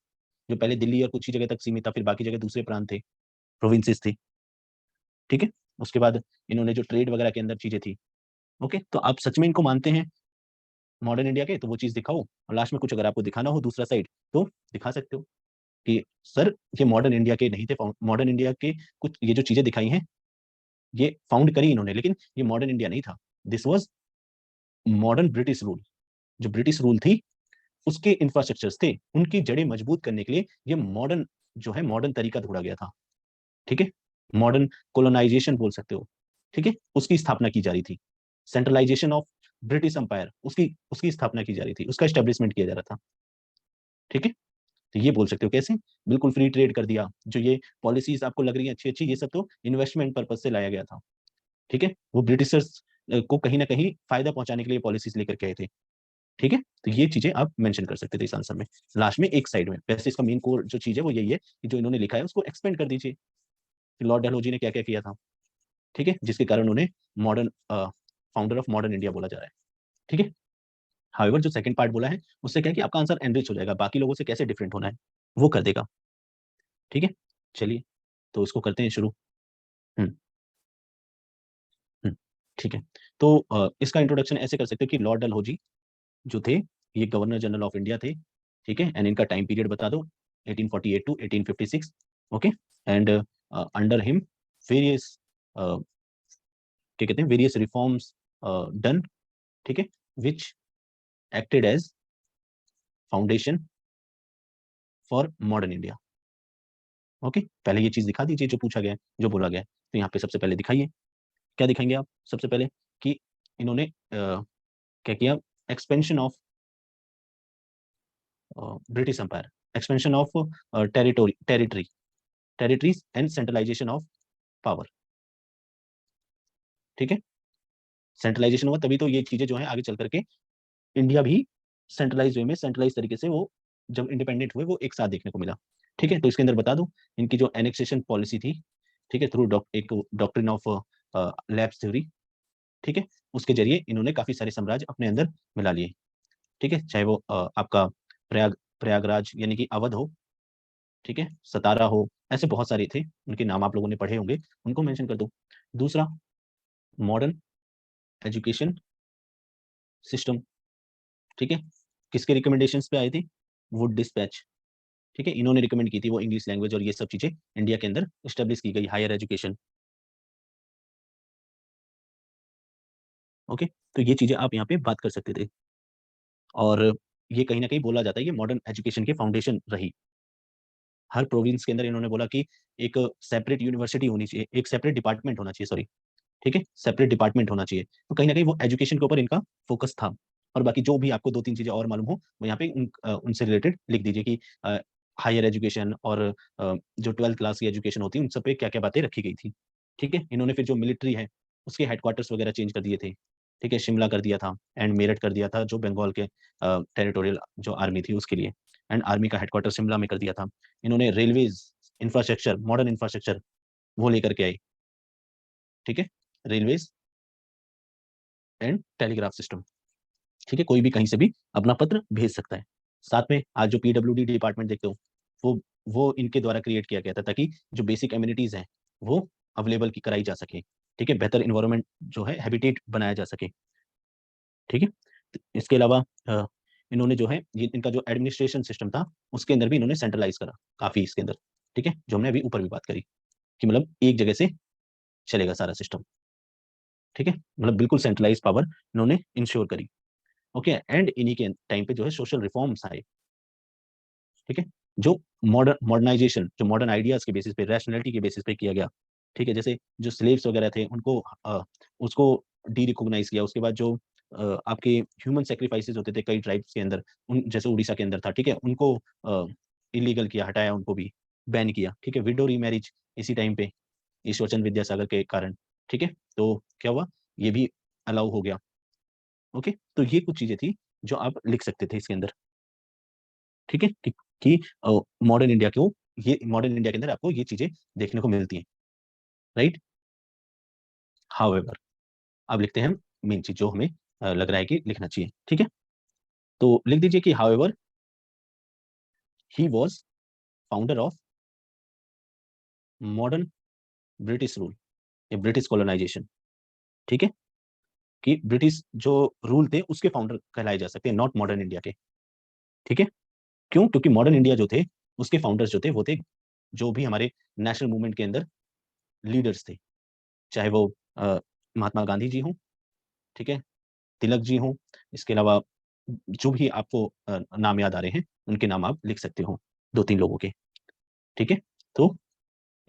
जो पहले दिल्ली और कुछ ही जगह तक सीमित था, फिर बाकी जगह दूसरे प्रांत थे, प्रोविंसेस थी। ठीक है। उसके बाद इन्होंने जो ट्रेड वगैरह के अंदर चीजें थी, ओके, तो आप सच में इनको मानते हैं मॉडर्न इंडिया के, तो वो चीज दिखाओ, और लास्ट में कुछ अगर आपको दिखाना हो दूसरा साइड तो दिखा सकते हो कि सर ये मॉडर्न इंडिया के नहीं थे, मॉडर्न इंडिया के कुछ ये जो चीजें दिखाई हैं ये फाउंड करी इन्होंने, लेकिन ये मॉडर्न इंडिया नहीं था। This was modern British rule. जो ब्रिटिश रूल थी उसके इंफ्रास्ट्रक्चर्स थे, उनकी जड़ें मजबूत करने के लिए ये मॉडर्न जो है मॉडर्न तरीका ढूंढा गया था। ठीक है। मॉडर्न कोलोनाइजेशन बोल सकते हो। ठीक है। उसकी स्थापना की जा रही थी। सेंट्रलाइजेशन ऑफ ब्रिटिश अंपायर, उसकी उसकी स्थापना की जा रही थी, उसका स्टेब्लिशमेंट किया जा रहा था। ठीक है। तो ये बोल सकते हो कैसे, बिल्कुल फ्री ट्रेड कर दिया। जो ये पॉलिसीज आपको लग रही है अच्छी अच्छी, ये सब तो इन्वेस्टमेंट पर्पज से लाया गया था। ठीक है। वो ब्रिटिशर्स को कहीं ना कहीं फायदा पहुंचाने के लिए पॉलिसीज लेकर के आए थे। ठीक है। तो ये चीजें आप मेंशन कर सकते थे इस आंसर में, लास्ट में एक साइड में। वैसे इसका मेन कोर जो चीज है वो यही है कि जो इन्होंने लिखा है उसको एक्सपेंड कर दीजिए कि लॉर्ड डलहौजी ने क्या क्या किया था। ठीक है। जिसके कारण उन्हें modern founder of modern India बोला जा रहा है। ठीक है। हाउएवर जो सेकंड पार्ट बोला है उससे क्या है कि आपका आंसर एनरिच हो जाएगा, बाकी लोगों से कैसे डिफरेंट होना है वो कर देगा। ठीक है। चलिए, तो इसको करते हैं शुरू। हम्म। हम्म, ठीक है। तो इसका इंट्रोडक्शन ऐसे कर सकते हो कि लॉर्ड डलहौजी जो थे ये गवर्नर जनरल ऑफ इंडिया थे। ठीक है। एंड इनका टाइम पीरियड बता दो, 1848 to 1856। Okay. And under him various क्या कहते हैं, वेरियस रिफॉर्म्स डन। ठीक है। Which acted as foundation for modern India. Okay. पहले ये चीज दिखा दीजिए जो पूछा गया है, जो बोला गया है। तो यहाँ पे सबसे पहले दिखाइए, क्या दिखाएंगे आप सबसे पहले, कि इन्होंने क्या किया, expansion of British empire, expansion of territories and centralisation of power. ठीक है। सेंट्रलाइजेशन हुआ तभी तो ये चीजें जो है आगे चल करके इंडिया भी सेंट्रलाइज वे में, सेंट्रलाइज तरीके से वो जब इंडिपेंडेंट हुए वो एक साथ देखने को मिला। ठीक है। तो इसके अंदर बता दूं इनकी जो एनेक्सेशन पॉलिसी थी, ठीक है, थ्रू एक डॉक्ट्रिन ऑफ लैप्स थ्योरी। ठीक है। उसके जरिए इन्होंने काफी सारे साम्राज्य अपने अंदर मिला लिए। ठीक है। चाहे वो आपका प्रयागराज यानी कि अवध हो, ठीक है, सतारा हो, ऐसे बहुत सारे थे, उनके नाम आप लोगों ने पढ़े होंगे, उनको मेंशन कर दो। दूसरा, मॉडर्न एजुकेशन सिस्टम। ठीक है। किसके रिकमेंडेशंस पे आई थी, वुड डिस्पैच। ठीक है। इन्होंने रिकमेंड की थी वो इंग्लिश लैंग्वेज और ये सब चीजें इंडिया के अंदर स्टेब्लिश की गई, हायर एजुकेशन। ओके। तो ये चीजें आप यहाँ पे बात कर सकते थे। और ये कहीं ना कहीं बोला जाता है ये मॉडर्न एजुकेशन की फाउंडेशन रही। हर प्रोविंस के अंदर इन्होंने बोला कि एक सेपरेट यूनिवर्सिटी होनी चाहिए, एक सेपरेट डिपार्टमेंट होना चाहिए, सॉरी, ठीक है, सेपरेट डिपार्टमेंट होना चाहिए। तो कहीं ना कहीं वो एजुकेशन के ऊपर इनका फोकस था। और बाकी जो भी आपको दो तीन चीजें और मालूम हो वो यहाँ पे उनसे रिलेटेड लिख दीजिए कि हायर एजुकेशन और जो 12th क्लास की एजुकेशन होती है उन सब पे क्या क्या बातें रखी गई थी। ठीक है। इन्होंने फिर जो मिलिट्री है उसके हेडक्वार्टर्स वगैरह चेंज कर दिए थे। ठीक है। शिमला कर दिया था एंड मेरठ कर दिया था, जो बंगाल के टेरिटोरियल जो आर्मी थी उसके लिए, एंड आर्मी का हेडक्वार्टर शिमला में कर दिया था। इन्होंने रेलवेज इंफ्रास्ट्रक्चर, मॉडर्न इंफ्रास्ट्रक्चर वो लेकर के आए। ठीक है। Railways and telegraph system. ठीक है। कोई भी कहीं से भी अपना पत्र भेज सकता है। साथ में आज जो पीडब्ल्यूडी डिपार्टमेंट देखते हो वो वो इनके द्वारा क्रिएट किया गया था, ताकि जो बेसिक एम्यूनिटीज हैं वो अवेलेबल की कराई जा सके। ठीक है। बेहतर इन्वायरमेंट जो है हैबिटेट बनाया जा सके। ठीक है। तो इसके अलावा इन्होंने जो है ये इनका जो एडमिनिस्ट्रेशन सिस्टम था उसके अंदर भी इन्होंने सेंट्रलाइज करा काफी इसके अंदर। ठीक है। जो हमने अभी ऊपर भी बात करी कि मतलब एक जगह से चलेगा सारा सिस्टम। ठीक है, मतलब बिल्कुल सेंट्रलाइज पावर इन्होंने इंश्योर करी। ओके, एंड इन्हीं के टाइम पे जो है सोशल रिफॉर्म्स आए। ठीक है, जो मॉडर्नाइजेशन, जो मॉडर्न आइडियाज के बेसिस पे, रैशनैलिटी के बेसिस पे किया गया। ठीक है, जैसे जो स्लेव्स वगैरह थे उनको उसको डी रिकॉग्नाइज किया। उसके बाद जो आपके ह्यूमन सेक्रीफाइसेस होते थे कई ट्राइब्स के अंदर, उन जैसे उड़ीसा के अंदर था, ठीक है, उनको इलीगल किया, हटाया, उनको भी बैन किया। ठीक है, विडो रीमैरिज इसी टाइम पे ईश्वरचंद विद्यासागर के कारण। ठीक है, तो क्या हुआ, ये भी अलाउ हो गया। ओके, तो ये कुछ चीजें थी जो आप लिख सकते थे इसके अंदर। ठीक है, कि मॉडर्न इंडिया को, ये मॉडर्न इंडिया के अंदर आपको ये चीजें देखने को मिलती हैं, राइट। हाउएवर, अब लिखते हैं मेन चीज जो हमें लग रहा है कि लिखना चाहिए। ठीक है, तो लिख दीजिए कि however he was founder of modern British rule, या ब्रिटिश कॉलोनाइजेशन। ठीक है, कि ब्रिटिश जो रूल थे उसके फाउंडर कहलाए जा सकते हैं, नॉट मॉडर्न इंडिया के। ठीक है, क्यों, क्योंकि मॉडर्न इंडिया जो थे उसके फाउंडर्स जो थे वो थे जो भी हमारे नेशनल मूवमेंट के अंदर लीडर्स थे, चाहे वो महात्मा गांधी जी हों, ठीक है, तिलक जी हों, इसके अलावा जो भी आपको नाम याद आ रहे हैं उनके नाम आप लिख सकते हो, दो तीन लोगों के। ठीक है, तो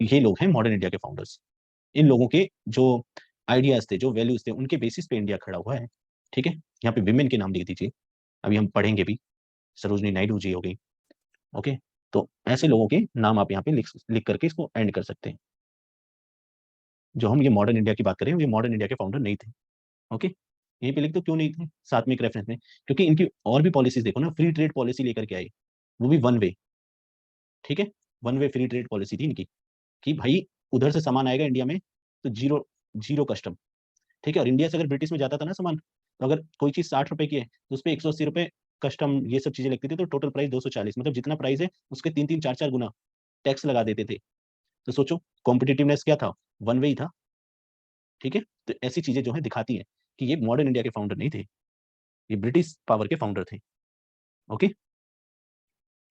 ये लोग हैं मॉडर्न इंडिया के फाउंडर्स। इन लोगों के जो आइडियाज थे, जो वैल्यूज थे, उनके बेसिस पे इंडिया खड़ा हुआ है। ठीक है, यहाँ पे विमेन के नाम लिख दीजिए, अभी हम पढ़ेंगे भी, सरोजनी नायडू जी हो गई। ओके, तो ऐसे लोगों के नाम आप यहाँ पे लिख लिख करके इसको एंड कर सकते हैं। जो हम ये मॉडर्न इंडिया की बात करें, ये मॉडर्न इंडिया के फाउंडर नहीं थे। ओके, यहीं पे लिख दो क्यों नहीं थे साथ में एक रेफरेंस में, क्योंकि इनकी और भी पॉलिसीज देखो ना, फ्री ट्रेड पॉलिसी लेकर के आए, वो भी वन वे। ठीक है, one way free trade policy थी इनकी, कि भाई उधर से सामान आएगा इंडिया में तो जीरो जीरो कस्टम। ठीक है, और इंडिया से अगर ब्रिटिश में जाता था ना सामान, तो अगर कोई चीज 60 रुपए की है तो उस पर 180 रुपए कस्टम, ये सब चीजें लगती थी, तो टोटल प्राइस 240, मतलब जितना प्राइस है उसके 3-3 4-4 गुना टैक्स लगा देते थे। तो सोचो कॉम्पिटिटिवनेस क्या था, वन वे ही था। ठीक है, तो ऐसी चीजें जो है दिखाती हैं कि ये मॉडर्न इंडिया के फाउंडर नहीं थे, ये ब्रिटिश पावर के फाउंडर थे। ओके,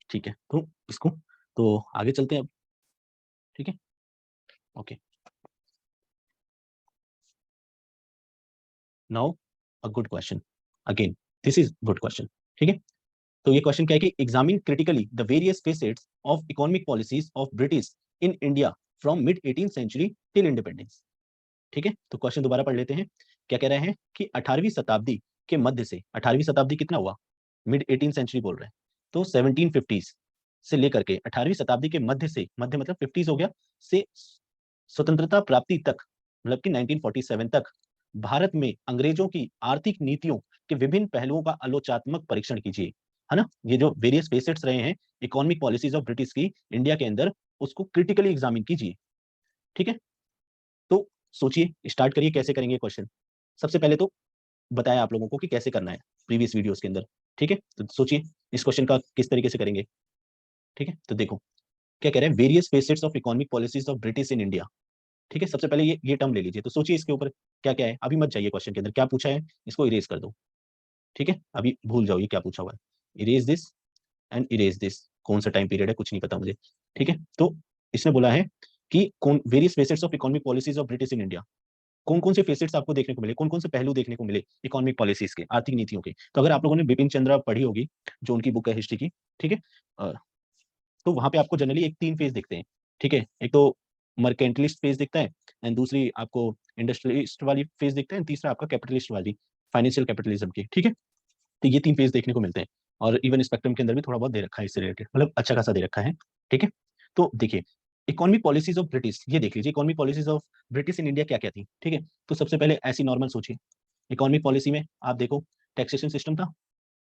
ठीक है, तो इसको, तो आगे चलते हैं अब। ठीक है, okay, now a good question, again this is good question. ठीक है, तो ये क्वेश्चन क्या है कि examine critically the various facets of economic policies of British in India from mid 18th century till independence. ठीक है, तो क्वेश्चन दोबारा पढ़ लेते हैं। क्या कह रहे हैं कि 18वीं शताब्दी के मध्य से, 18वीं शताब्दी कितना हुआ, मिड 18th सेंचुरी बोल रहे हैं, तो 1750 से लेकर के 18वीं शताब्दी के मध्य से, मध्य मतलब 50s हो गया, से स्वतंत्रता प्राप्ति तक, मतलब कि 1947 तक भारत में अंग्रेजों की आर्थिक नीतियों के विभिन्न पहलुओं का आलोचनात्मक परीक्षण कीजिए। है ना, ये जो वेरियस फेसेट्स रहे हैं इकोनॉमिक पॉलिसीज ऑफ ब्रिटिश की इंडिया के अंदर, उसको क्रिटिकली एग्जामिन कीजिए। ठीक है, तो सोचिए, स्टार्ट करिए, कैसे करेंगे क्वेश्चन। सबसे पहले तो बताया आप लोगों को कि कैसे करना है प्रीवियस वीडियोस के अंदर। ठीक है, तो सोचिए इस क्वेश्चन का किस तरीके से करेंगे। ठीक है, तो देखो क्या कह रहे हैं, various facets of economic policies of British in India. ठीक है, सबसे पहले ये टर्म ले लीजिए, तो सोचिए इसके ऊपर क्या क्या है, अभी मत जाइए क्वेश्चन के अंदर क्या पूछा है, इसको इरेज कर दो। ठीक है, अभी भूल जाओ ये क्या पूछा हुआ है, erase this and erase this, कौन सा टाइम पीरियड है कुछ नहीं पता मुझे। ठीक है, तो इसने बोला है कि कौन various facets of economic policies of British in India, कौन कौन से फेसेट्स आपको देखने को मिले, कौन कौन से पहलू देखने को मिले इकोनॉमिक पॉलिसीज के, आर्थिक नीतियों के। तो अगर आप लोगों ने बिपिन चंद्रा पढ़ी होगी, जो उनकी बुक है हिस्ट्री की, ठीक है, अ, तो वहां पे आपको जनरली एक तीन फेज दिखते हैं। ठीक है, एक तो मर्केंटलिस्ट फेज दिखता है, एंड दूसरी आपको इंडस्ट्रियलिस्ट वाली फेज दिखता है, तीसरा आपका कैपिटलिस्ट वाली, फाइनेंशियल कैपिटलिज्म की। ठीक है, तो ये तीन फेज देखने को मिलते हैं, और इवन स्पेक्ट्रम के अंदर भी थोड़ा बहुत दे रखा है इससे रिलेटेड, मतलब अच्छा खासा दे रखा है। ठीक है, तो देखिए इकोनॉमिक पॉलिसीज ऑफ ब्रिटिश, ये देख लीजिए economic policies of British in India क्या क्या थी। ठीक है, तो सबसे पहले ऐसी नॉर्मल सोचिए, इकोनॉमिक पॉलिसी में आप देखो टैक्सेशन सिस्टम था,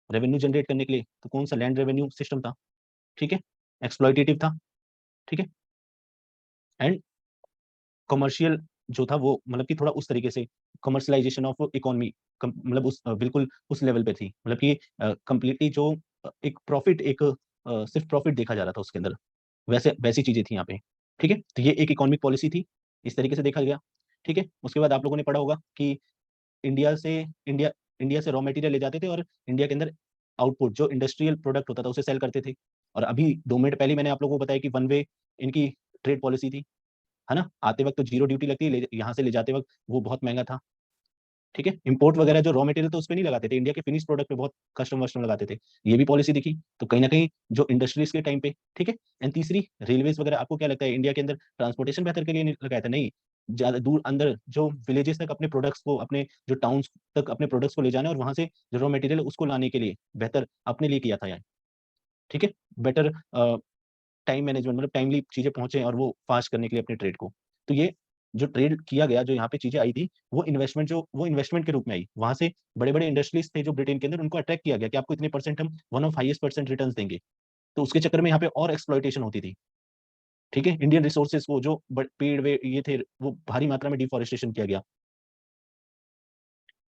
रेवेन्यू जनरेट करने के लिए, तो कौन सा, लैंड रेवेन्यू सिस्टम था। ठीक है, एक्सप्लॉइटेटिव था। ठीक है, एंड कमर्शियल जो था वो, मतलब कि थोड़ा उस तरीके से कमर्शलाइजेशन ऑफ इकोनॉमी, मतलब उस बिल्कुल उस लेवल पे थी, मतलब कि कंप्लीटली जो एक प्रॉफिट, एक सिर्फ प्रॉफिट देखा जा रहा था उसके अंदर, वैसे वैसी चीजें थी यहाँ पे। ठीक है, तो ये एक इकोनॉमिक पॉलिसी थी, इस तरीके से देखा गया। ठीक है, उसके बाद आप लोगों ने पढ़ा होगा कि इंडिया से इंडिया इंडिया से रॉ मटेरियल ले जाते थे, और इंडिया के अंदर आउटपुट जो इंडस्ट्रियल प्रोडक्ट होता था उसे सेल करते थे। और अभी 2 मिनट पहले मैंने आप लोगों को बताया कि वन वे इनकी ट्रेड पॉलिसी थी, है ना, आते वक्त तो जीरो ड्यूटी लगती है, यहाँ से ले जाते वक्त वो बहुत महंगा था। ठीक है। इंपोर्ट वगैरह जो रॉ मटेरियल तो उस पे नहीं लगाते थे, इंडिया के फिनिश प्रोडक्ट पे बहुत कस्टम वस्टम लगाते थे। ये भी पॉलिसी दिखी, तो कहीं ना कहीं जो इंडस्ट्रीज के टाइम पे, ठीक है। एंड तीसरी, रेलवेज वगैरह, आपको क्या लगता है इंडिया के अंदर ट्रांसपोर्टेशन बेहतर के लिए नहीं लगाया था? नहीं, ज्यादा दूर अंदर जो विलेजेस तक अपने प्रोडक्ट्स को, अपने जो टाउन्स तक अपने प्रोडक्ट्स को ले जाना और वहां से जो रॉ मटेरियल उसको लाने के लिए बेहतर अपने लिए किया था यार, ठीक है। बेटर टाइम मैनेजमेंट, मतलब टाइमली चीजें पहुंचे और वो फास्ट करने के लिए अपने ट्रेड को। तो ये जो ट्रेड किया गया, जो यहाँ पे चीजें आई थी, वो इन्वेस्टमेंट के रूप में आई। वहां से बड़े बड़े इंडस्ट्रीज थे जो ब्रिटेन के अंदर, उनको अट्रैक्ट किया गया कि आपको इतने परसेंट हम one of highest percent return देंगे। तो उसके चक्कर में यहाँ पे और एक्सप्लॉइटेशन होती थी, ठीक है। इंडियन रिसोर्सेज को, जो पेड़ वे ये थे, वो भारी मात्रा में डिफॉरेस्टेशन किया गया,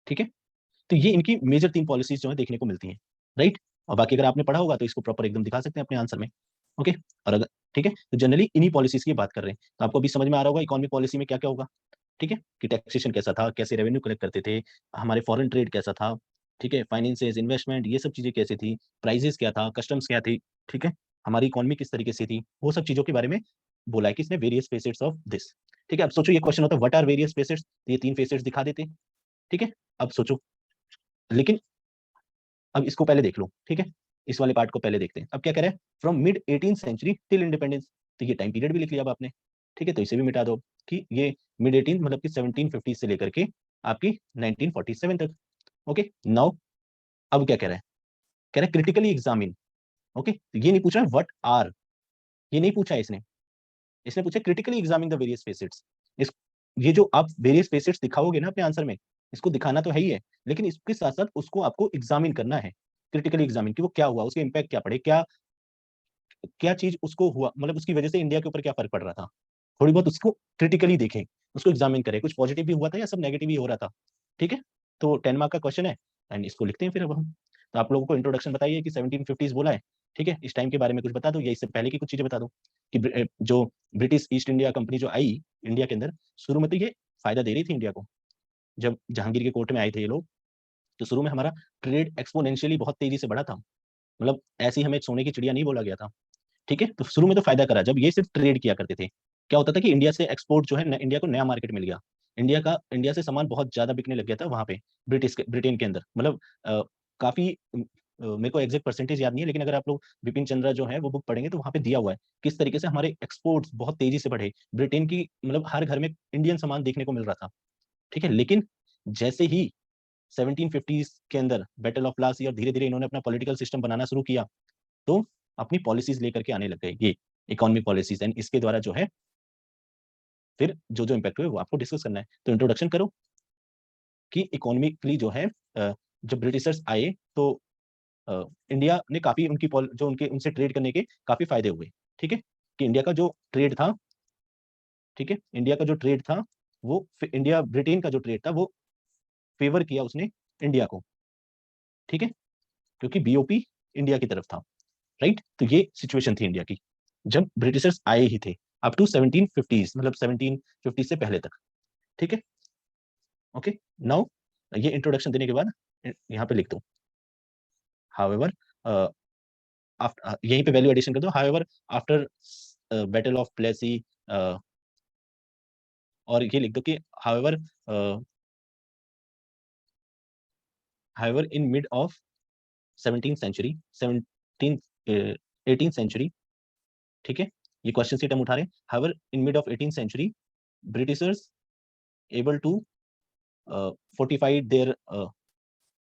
ठीक है। तो ये इनकी मेजर 3 पॉलिसीज जो है देखने को मिलती हैं, राइट। और बाकी अगर आपने पढ़ा होगा तो इसको प्रॉपर एकदम दिखा सकते हैं अपने आंसर में, ओके। और अगर, ठीक है, तो जनरली इन्हीं पॉलिसीज की बात कर रहे हैं। तो आपको अभी समझ में आ रहा होगा इकोनॉमिक पॉलिसी में क्या क्या होगा, ठीक है। कि टैक्सेशन कैसा था, कैसे रेवेन्यू कलेक्ट करते थे, हमारे फॉरेन ट्रेड कैसा था, ठीक है, फाइनेंसेस, इन्वेस्टमेंट, ये सब चीजें कैसी थी, प्राइजेस क्या था, कस्टम्स क्या थी, ठीक है, हमारी इकोनॉमी किस तरीके से थी, वो सब चीजों के बारे में बोला है कि इसने वेरियस फेसेट्स ऑफ दिस, ठीक है। अब सोचो, ये क्वेश्चन होता है व्हाट आर वेरियस फेसेट्स, ये 3 फेसेट्स दिखा देते, ठीक है। अब सोचो, लेकिन अब इसको पहले देख लो, ठीक है। इस वाले पार्ट को पहले देखते हैं। अब क्या कह रहा है, from mid 18 century till independence. तो ये टाइम पीरियड भी लिख लिया अब आपने, ठीक है। तो इसे भी मिटा दो कि ये मिड 18 मतलब कि 1750 से लेकर के आपकी 1947 तक, ओके। नाउ अब क्या कह रहा है क्रिटिकली एग्जामिन, ओके। तो ये नहीं पूछ रहा है व्हाट आर, ये नहीं पूछा है इसने, इसने पूछा critically examine the various facets. इस ये जो आप वेरियस फेसेट्स दिखाओगे ना अपने आंसर में, इसको दिखाना तो है ही है, लेकिन इसके साथ साथ उसको आपको एग्जामिन करना है, क्रिटिकली एग्जामिन, कि वो क्या हुआ, उसके इम्पैक्ट क्या पड़े, क्या क्या चीज उसको हुआ, मतलब उसकी वजह से इंडिया के ऊपर क्या फर्क पड़ रहा था, थोड़ी बहुत उसको क्रिटिकली देखें, उसको एग्जामिन करें, कुछ पॉजिटिव भी हुआ था या सब नेगेटिव ही हो रहा था, ठीक है। तो 10 मार्क का क्वेश्चन है, एंड इसको लिखते हैं फिर अब हम। तो आप लोगों को इंट्रोडक्शन बताइए कि 1750s बोला है, ठीक है, इस टाइम के बारे में कुछ बता दो, या इससे पहले की कुछ चीजें बता दो कि जो ब्रिटिश ईस्ट इंडिया कंपनी जो आई इंडिया के अंदर, शुरू में तो ये फायदा दे रही थी इंडिया को। जब जहांगीर के कोर्ट में आए थे ये लोग, तो शुरू में हमारा ट्रेड एक्सपोनेंशियली बहुत तेजी से बढ़ा था, मतलब ऐसी हमें सोने की चिड़िया नहीं बोला गया था, ठीक है। तो शुरू में तो फायदा करा, जब ये सिर्फ ट्रेड किया करते थे, क्या होता था कि इंडिया से एक्सपोर्ट जो है इंडिया को नया मार्केट मिल गया, इंडिया से सामान बहुत ज्यादा बिकने लग गया था वहां पे, ब्रिटेन के अंदर, मतलब काफी मेरे को एग्जैक्ट परसेंटेज याद नहीं है, लेकिन अगर आप लोग बिपिन चंद्रा जो है वो बुक पढ़ेंगे तो वहां पे दिया हुआ है किस तरीके से हमारे एक्सपोर्ट्स बहुत तेजी से बढ़े, ब्रिटेन की, मतलब हर घर में इंडियन सामान देखने को मिल रहा था, ठीक है। लेकिन जैसे ही 1750s के अंदर बैटल ऑफ प्लासी और धीरे धीरे इन्होंने अपना पॉलिटिकल सिस्टम बनाना शुरू किया, तो अपनी पॉलिसीज लेकर के आने लग गए ये इकोनॉमिक पॉलिसीज, एंड इसके द्वारा जो है फिर जो जो इम्पैक्ट हुए वो आपको डिस्कस करना है। तो इंट्रोडक्शन करो कि इकोनॉमिकली जो है जब ब्रिटिशर्स आए तो इंडिया ने काफी जो उनके उनसे ट्रेड करने के काफी फायदे हुए, ठीक है। कि इंडिया का जो ट्रेड था, ठीक है, इंडिया का जो ट्रेड था वो इंडिया ब्रिटेन का जो ट्रेड था वो फेवर किया उसने इंडिया को, ठीक है, क्योंकि बीओपी इंडिया की तरफ था, राइट। तो ये सिचुएशन थी इंडिया की जब ब्रिटिशर्स आए ही थे, अप टू 1750s, मतलब 1750 से पहले तक, ठीक है, ओके। नाउ ये इंट्रोडक्शन देने के बाद यहाँ पे लिख दो हाउएवर, यहीं पे वैल्यू एडिशन कर दो, however after battle of Plassey, और ये लिख दो कि however however in mid of 17th century, 17 18th century, ठीक है। ये क्वेश्चन से हम उठा रहे हैं, however in mid of 18th century Britishers able to fortify their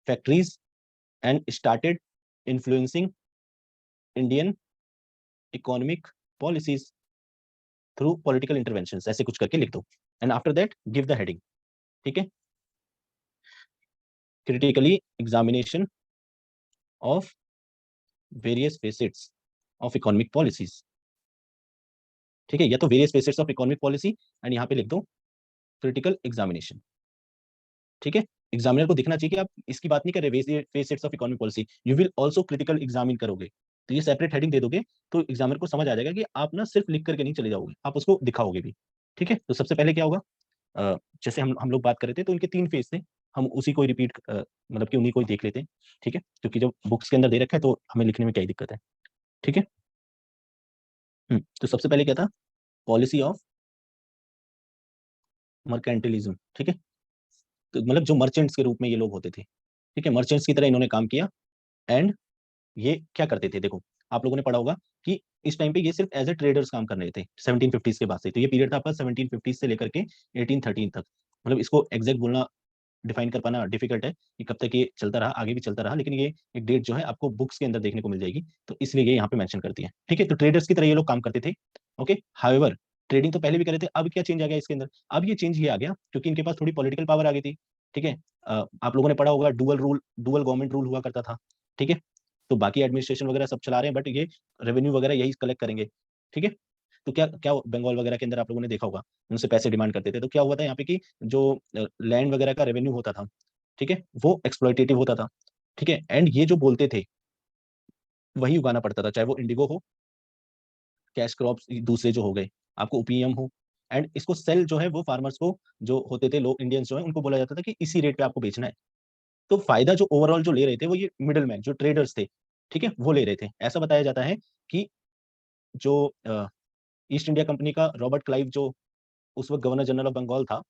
factories and started influencing Indian economic policies through political interventions, ऐसे कुछ करके लिख दो, and after that give the heading, ठीक है, critically examination of various facets of economic policies, ठीक है, या तो various facets of economic policy, and यहाँ पे लिख दो क्रिटिकल एग्जामिनेशन, ठीक है। एग्जामिनर को दिखना चाहिए कि आप इसकी बात नहीं कर रहे facets of economic policy, you will also critical examine करोगे, तो ये सेपरेट हेडिंग दे दोगे तो एग्जामिनर को समझ आ जाएगा कि आप ना सिर्फ लिख करके नहीं चले जाओगे, आप उसको दिखाओगे भी, ठीक है। तो सबसे पहले क्या होगा, जैसे हम लोग बात कर रहे थे तो इनके 3 फेज थे, हम उसी को रिपीट, मतलब कि उन्हीं को ही देख लेते हैं, ठीक है, क्योंकि जब बुक्स के अंदर दे रखा है तो हमें लिखने में क्या ही दिक्कत है, ठीक है। तो सबसे पहले क्या था, पॉलिसी ऑफ मर्केंटिलिज्म, ठीक है, तो मतलब जो मर्चेंट्स के रूप में ये लोग होते थे, ठीक है, मर्चेंट्स की तरह इन्होंने काम किया। एंड ये क्या करते थे, देखो आप लोगों ने पढ़ा होगा कि इस टाइम पे ये सिर्फ एज ए ट्रेडर्स काम कर रहे थे 1750s के बाद से। तो ये पीरियड था आपका 1750 से लेकर के 1813 तक। मतलब इसको एग्जैक्ट बोलना, डिफाइन कर पाना डिफिकल्ट है कि कब तक ये चलता रहा, आगे भी चलता रहा, लेकिन ये एक डेट जो है आपको बुक्स के अंदर देखने को मिल जाएगी, तो इसलिए ये यहाँ पे मेंशन करती है, ठीक है। तो ट्रेडर्स की तरह ये लोग काम करते थे, ओके। हाउएवर ट्रेडिंग तो पहले भी कर रहे थे, अब क्या चेंज आ गया इसके अंदर, अब ये चेंज ये आ गया क्योंकि इनके पास थोड़ी पॉलिटिकल पावर आ गई थी, ठीक है। आप लोगों ने पढ़ा होगा डुअल गवर्नमेंट रूल हुआ करता था, ठीक है। तो बाकी एडमिनिस्ट्रेशन वगैरह सब चला रहे हैं, बट ये रेवेन्यू वगैरह यही कलेक्ट करेंगे, ठीक है। तो क्या क्या बंगाल वगैरह के अंदर आप लोगों ने देखा होगा, उनसे पैसे डिमांड करते थे, तो क्या हुआ था यहाँ पे कि जो लैंड वगैरह का रेवेन्यू होता था, ठीक है, वो एक्सप्लॉइटेटिव होता था, ठीक है। एंड ये जो बोलते थे वही उगाना पड़ता था, चाहे वो इंडिगो हो, कैश क्रॉप्स दूसरे जो हो गए, आपको ओपीएम हो। एंड इसको सेल जो है वो फार्मर्स को, जो होते थे लोग इंडियंस जो है, उनको बोला जाता था कि इसी रेट पे आपको बेचना है। तो फायदा जो ओवरऑल जो ले रहे थे वो ये मिडल मैन जो ट्रेडर्स थे, ठीक है, वो ले रहे थे। ऐसा बताया जाता है कि जो ईस्ट इंडिया कंपनी का रॉबर्ट क्लाइव जो उस वक्त गवर्नर जनरल ऑफ बंगाल था,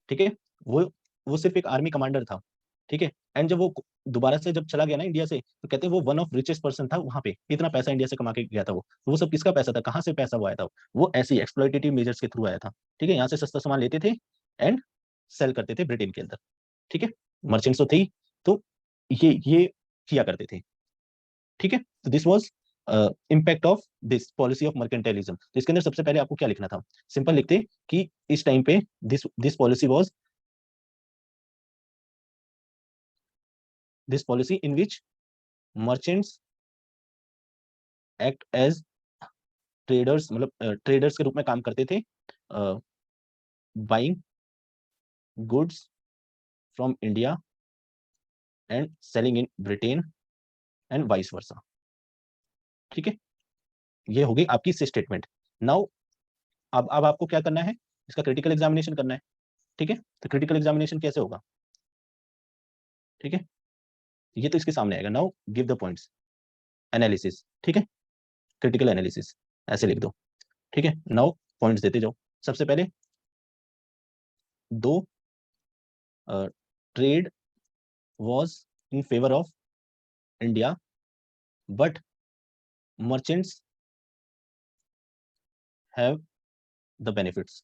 ठीक है, वो वो सिर्फ एक आर्मी कमांडर था, ठीक है। एंड जब वो दोबारा से जब चला गया ना इंडिया से, तो कहते हैं वो वन ऑफ रिचेस्ट पर्सन था वहां पे, इतना पैसा इंडिया से कमा के गया था वो। तो वो सब किसका पैसा था, कहाँ से पैसा वो आया था, वो ऐसी एक्सप्लॉइटेटिव मेजर्स के थ्रू आया था, ठीक है। यहाँ से सस्ता सामान लेते थे एंड सेल करते थे ब्रिटेन के अंदर, ठीक है। मर्चेंट्स तो थे ही, तो ये किया करते थे, ठीक है। तो this was impact of this policy of mercantilism. तो इसके अंदर सबसे पहले आपको क्या लिखना था, सिंपल लिखते कि इस टाइम पे this policy was this policy in which merchants act as traders, मतलब ट्रेडर्स के रूप में काम करते थे, buying goods from India and selling in Britain and vice versa, ठीक है। ये होगी आपकी स्टेटमेंट। नाउ अब आपको क्या करना है, इसका क्रिटिकल एग्जामिनेशन करना है, ठीक है। तो क्रिटिकल एग्जामिनेशन कैसे होगा, ठीक है, ये तो इसके सामने आएगा। Now give the points, analysis, ठीक है, क्रिटिकल एनालिसिस ऐसे लिख दो, ठीक है। नाउ पॉइंट्स देते जाओ। सबसे पहले दो, trade was in favour of India but merchants have the benefits.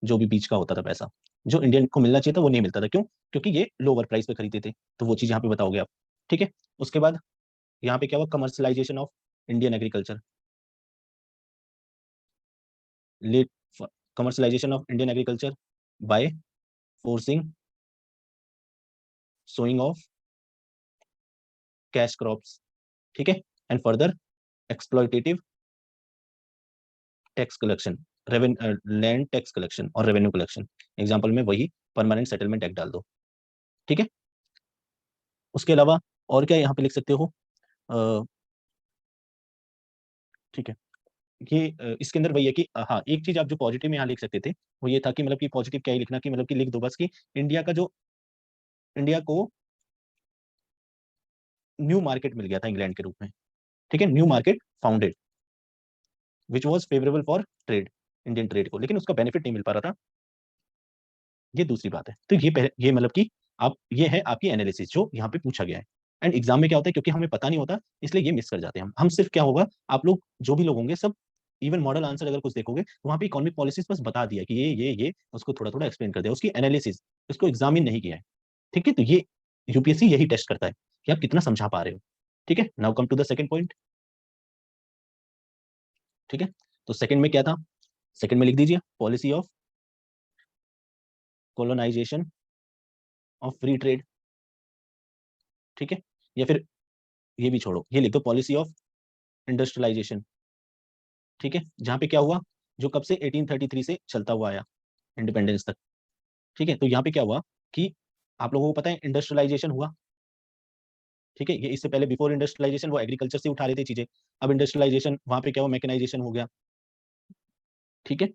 जो भी बीच का होता था पैसा, जो इंडियन को मिलना चाहिए था वो नहीं मिलता था, क्यों, क्योंकि ये लोअर प्राइस पे खरीदते थे। तो वो चीज यहाँ पे बताओगे आप, ठीक है। उसके बाद यहाँ पे क्या हुआ, commercialisation of Indian agriculture, let commercialisation of Indian agriculture by forcing sowing of cash crops, ठीक है। And further exploitative tax collection, land tax collection और रेवेन्यू कलेक्शन। एग्जाम्पल में वही परमानेंट सेटलमेंट एक्ट डाल दो, ठीक है। उसके अलावा और क्या यहाँ पे लिख सकते हो, ठीक है। ये इसके अंदर वही है कि हाँ, एक चीज आप जो पॉजिटिव में यहाँ लिख सकते थे वो ये था कि मतलब कि पॉजिटिव क्या ही लिखना, कि मतलब कि लिख दो बस कि इंडिया को न्यू मार्केट मिल गया था इंग्लैंड के रूप में, ठीक है, new market founded which was favourable for trade, Indian trade को, लेकिन उसका बेनिफिट नहीं मिल पा रहा था, ये दूसरी बात है। तो ये मतलब कि आप, ये है आपकी एनालिसिस जो यहाँ पे पूछा गया है। एंड एग्जाम में क्या होता है, क्योंकि हमें पता नहीं होता इसलिए ये मिस कर जाते हैं हम सिर्फ क्या होगा, आप लोग जो भी लोग होंगे सब, इवन मॉडल आंसर अगर कुछ देखोगे तो वहां पे इकोनॉमिक पॉलिसीज बस बता दिया कि ये उसको थोड़ा थोड़ा एक्सप्लेन कर दिया, उसकी एनालिसिस, उसको एग्जामिन नहीं किया है, ठीक है। तो ये यूपीएससी यही टेस्ट करता है कि आप कितना समझा पा रहे हो, ठीक है। Now come to the second point, ठीक है। तो सेकंड में क्या था, सेकंड में लिख दीजिए policy of colonisation of free trade, ठीक है। या फिर ये भी छोड़ो, ये लिख दो पॉलिसी ऑफ इंडस्ट्रियलाइजेशन, ठीक है। जहां पे क्या हुआ, जो कब से 1833 से चलता हुआ आया इंडिपेंडेंस तक, ठीक है। तो यहाँ पे क्या हुआ कि आप लोगों को पता है इंडस्ट्रियलाइजेशन हुआ, ठीक है। ये इससे पहले बिफोर इंडस्ट्रियलाइजेशन वो एग्रीकल्चर से उठा रहे थे चीजें, अब इंडस्ट्रियलाइजेशन वहां पे क्या हुआ, मैकेनाइजेशन हो गया, ठीक है।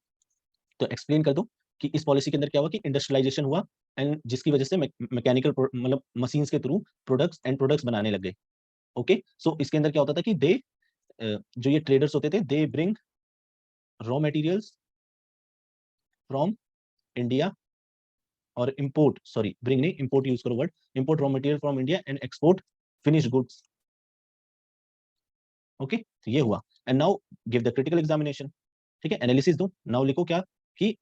तो एक्सप्लेन कर दो कि इस पॉलिसी के अंदर क्या हुआ कि इंडस्ट्रियलाइजेशन हुआ, एंड जिसकी वजह से मैकेनिकल मतलब मशीन्स के थ्रू प्रोडक्ट्स बनाने लग गए, ओके। सो इसके अंदर क्या होता था कि दे जो ये ट्रेडर्स होते थे, they bring raw materials from India और इम्पोर्ट, सॉरी ब्रिंग नहीं, इम्पोर्ट यूज करो word, import raw material from India and export finished goods. Okay, तो ये हुआ। And now give the critical examination. ठीक है, एनालिसिस दो। नाउ लिखो क्या कि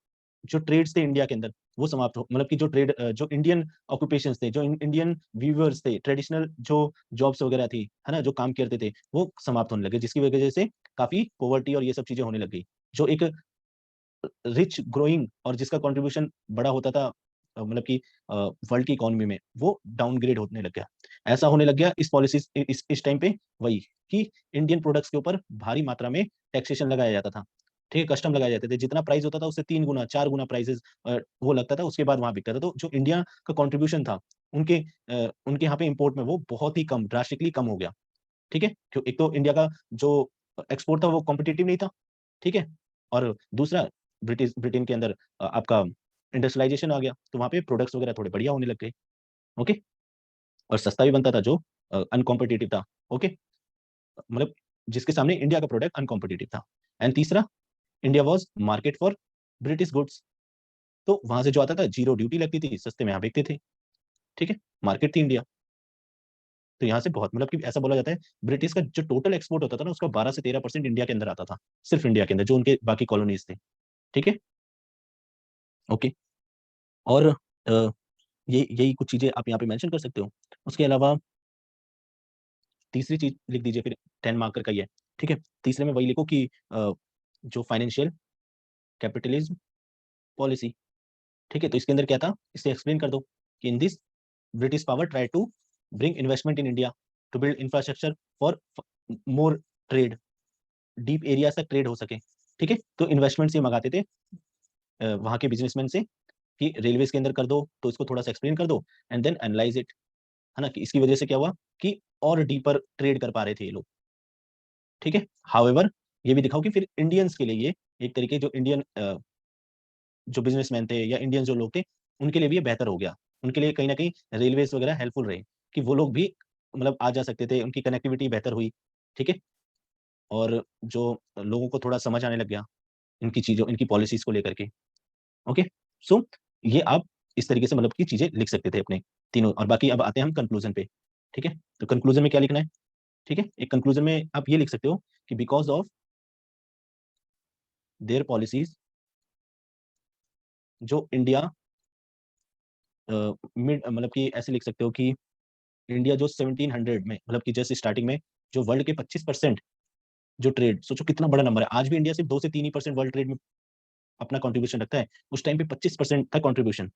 जो ट्रेड्स थे इंडिया के अंदर वो समाप्त हो, मतलब कि जो ट्रेड, जो इंडियन ऑक्यूपेशंस थे, जो इंडियन वीवर्स थे, ट्रेडिशनल जो जॉब्स वगैरह थी, है ना, जो काम करते थे, वो समाप्त होने लगे, जिसकी वजह से काफी पॉवर्टी और ये सब चीजें होने लग गई। जो एक रिच ग्रोइंग और जिसका कंट्रीब्यूशन बड़ा होता था, मतलब कि वर्ल्ड की इकोनॉमी में, वो डाउनग्रेड होने लग गया। ऐसा होने लग गया इस पॉलिसी, इस टाइम पे वही कि इंडियन प्रोडक्ट्स के ऊपर भारी मात्रा में टैक्सेशन लगाया जाता था। ठीक है, कस्टम लगाए जाते थे, जितना प्राइस होता था उससे 3 गुना 4 गुना प्राइसेस वो लगता था, उसके बाद वहां बिकता था। तो जो इंडिया का कॉन्ट्रीब्यूशन था उनके उनके यहाँ पे इम्पोर्ट में, वो बहुत ही कम, ड्रास्टिकली कम हो गया। ठीक है, क्यों, एक तो इंडिया का जो एक्सपोर्ट था वो कॉम्पिटिटिव नहीं था। ठीक है, और दूसरा ब्रिटेन के अंदर आपका इंडस्ट्रियलाइजेशन आ गया, तो वहां पे प्रोडक्ट्स वगैरह थोड़े बढ़िया होने लग गए। ओके, और सस्ता भी बनता था जो अनकॉम्पिटिटिव था। ओके, मतलब जिसके सामने इंडिया का प्रोडक्ट अनकॉम्पिटिटिव था। एंड तीसरा, India was market for British goods. तो वहां से जो आता था जीरो ड्यूटी लगती थी, सस्ते में यहाँ बेचते थे। ठीक है, मार्केट थी इंडिया। तो यहाँ से बहुत, मतलब कि ऐसा बोला जाता है, ब्रिटिश का जो टोटल एक्सपोर्ट होता था ना, उसका 12 से 13% इंडिया के अंदर आता था, सिर्फ इंडिया के अंदर, जो उनके बाकी कॉलोनीज थे। ठीक है, ओके। और ये यही कुछ चीजें आप यहाँ पे मेंशन कर सकते हो। उसके अलावा तीसरी चीज लिख दीजिए फिर, 10 मार्कर का ही है। ठीक है, तीसरे में वही लिखो कि जो फाइनेंशियल कैपिटलिज्म पॉलिसी। ठीक है, तो इसके अंदर क्या था, इसे एक्सप्लेन कर दो कि in this British power try to bring investment in India to build infrastructure for more trade, deep area तक ट्रेड हो सके। ठीक है, तो इन्वेस्टमेंट से मंगाते थे वहां के बिजनेसमैन से कि रेलवे के अंदर कर दो, तो इसको थोड़ा सा एक्सप्लेन कर दो, एंड देन एनालाइज इट, है ना, कि इसकी वजह से क्या हुआ कि और डीपर ट्रेड कर पा रहे थे ये लोग। ठीक है, हाउएवर ये भी दिखाओ कि फिर इंडियंस के लिए ये एक तरीके, जो इंडियन जो बिजनेसमैन थे या इंडियन जो लोग थे, उनके लिए भी ये बेहतर हो गया। उनके लिए कहीं ना कहीं रेलवेज वगैरह हेल्पफुल रहे, कि वो लोग भी मतलब आ जा सकते थे, उनकी कनेक्टिविटी बेहतर हुई। ठीक है, और जो लोगों को थोड़ा समझ आने लग गया इनकी चीजों, इनकी पॉलिसीज को लेकर के। ओके, सो ये आप इस तरीके से मतलब की चीजें लिख सकते थे अपने तीनों। और बाकी अब आते हैं हम कंक्लूजन पे। ठीक है, तो कंक्लूजन में क्या लिखना है? ठीक है, एक कंक्लूजन में आप ये लिख सकते हो कि बिकॉज ऑफ देयर पॉलिसीज, जो इंडिया मिड, मतलब कि ऐसे लिख सकते हो कि इंडिया जो 1700 में, मतलब कि जैसे स्टार्टिंग में, जो वर्ल्ड के 25% जो ट्रेड, सोचो कितना बड़ा नंबर है। आज भी इंडिया सिर्फ 2 से 3% वर्ल्ड ट्रेड में अपना कंट्रीब्यूशन रखता है, उस टाइम पे 25% था कंट्रीब्यूशन।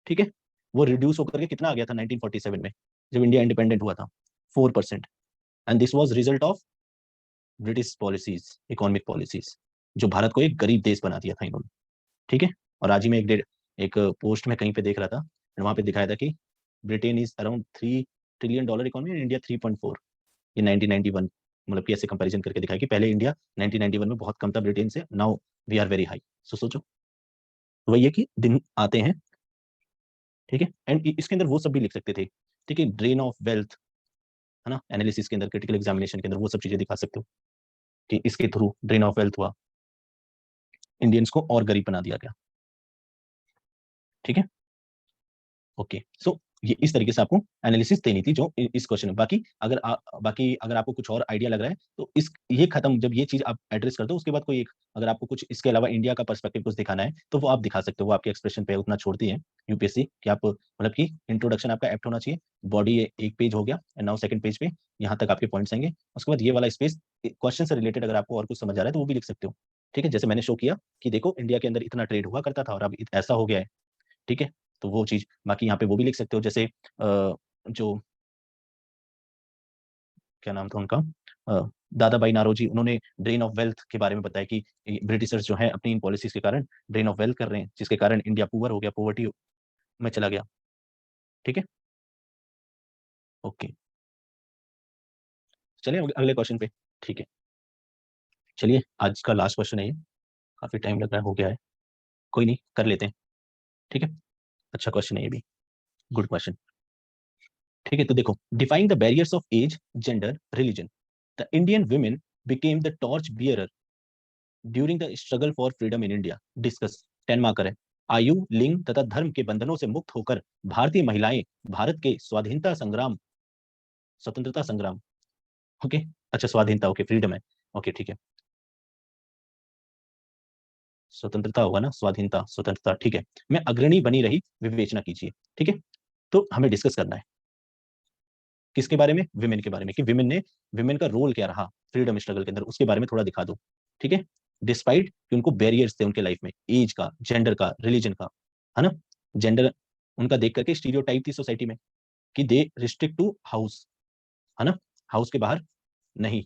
ठीक है, वो रिड्यूस होकर के कितना आ गया था 1947 में, जब इंडिया इंडिपेंडेंट हुआ था, 4%। And this was result of British policies, economic policies, जो भारत को एक गरीब देश बना दिया था इन्होंने। ठीक है, और आज ही में एक पोस्ट में कहीं पे देख रहा था, वहां पे दिखाया था कि Britain is around $3 trillion economy and India 3.4। ये 1991, मतलब कि ऐसे कंपैरिजन करके दिखाया कि पहले इंडिया 1991 में बहुत कम था ब्रिटेन से, now we are very high. So सोचो, तो वही है कि दिन आते हैं। ठीक है, एंड इसके अंदर वो सब भी लिख सकते थे। ठीक है, ड्रेन ऑफ वेल्थ, है ना, एनालिसिस के अंदर, क्रिटिकल एग्जामिनेशन के अंदर वो सब चीजें दिखा सकते हो कि इसके थ्रू ड्रेन ऑफ वेल्थ हुआ, इंडियंस को और गरीब बना दिया गया। ठीक है, ओके, सो ये इस तरीके से आपको एनालिसिस देनी थी जो इस क्वेश्चन में। बाकी अगर आपको कुछ और आइडिया लग रहा है तो इस ये खत्म, जब ये चीज आप एड्रेस कर दो, उसके बाद कोई एक, अगर आपको कुछ इसके अलावा इंडिया का पर्सपेक्टिव कुछ दिखाना है तो वो आप दिखा सकते हो। वो आपके एक्सप्रेशन पे उतना छोड़ती है यूपीएससी कि आप, मतलब कि इंट्रोडक्शन आपका एप्ट होना चाहिए, बॉडी एक पेज हो गया, एंड नाउ सेकंड पेज पे यहाँ तक आपके पॉइंट्स आएंगे। उसके बाद ये वाला स्पेस, क्वेश्चन से रिलेटेड अगर आपको और कुछ समझ आ रहा है तो वो भी लिख सकते हो। ठीक है, जैसे मैंने शो किया कि देखो इंडिया के अंदर इतना ट्रेड हुआ करता था और अब ऐसा हो गया है। ठीक है, तो वो चीज बाकी यहाँ पे वो भी लिख सकते हो, जैसे जो क्या नाम था उनका, दादा भाई नारोजी, उन्होंने ड्रेन ऑफ वेल्थ के बारे में बताया कि ब्रिटिशर्स जो है अपनी इन पॉलिसीज के कारण ड्रेन ऑफ वेल्थ कर रहे हैं, जिसके कारण इंडिया पुअर हो गया, पोवर्टी में चला गया। ठीक है, ओके, चलिए अगले क्वेश्चन पे। ठीक है, चलिए आज का लास्ट क्वेश्चन है ये, काफी टाइम लग रहा है, हो गया है, कोई नहीं, कर लेते हैं। ठीक है, अच्छा क्वेश्चन है ये भी, गुड क्वेश्चन। ठीक है, तो देखो, defying the barriers of age, gender, religion, the Indian women became the torch bearer during the struggle for freedom in India, discuss. 10 marker है। आयु, लिंग तथा धर्म के बंधनों से मुक्त होकर भारतीय महिलाएं भारत के स्वतंत्रता संग्राम, ओके, अच्छा स्वाधीनता, ओके, फ्रीडम है, ओके ठीक है, स्वतंत्रता होगा ना, स्वाधीनता, स्वतंत्रता, ठीक है, में अग्रणी बनी रही विवेचना कीजिए। ठीक है, तो हमें डिस्कस करना है किसके बारे में, विमेन के बारे में, कि विमेन का रोल क्या रहा फ्रीडम स्ट्रगल के अंदर, उसके बारे में थोड़ा दिखा दो। ठीक है, डिस्पाइट कि उनको बैरियर्स थे उनके लाइफ में, एज का, जेंडर का, रिलीजन का, है ना, जेंडर उनका देख करके स्टीरियोटाइप थी सोसाइटी में कि दे रिस्ट्रिक्ट टू हाउस, है ना, हाउस के बाहर नहीं,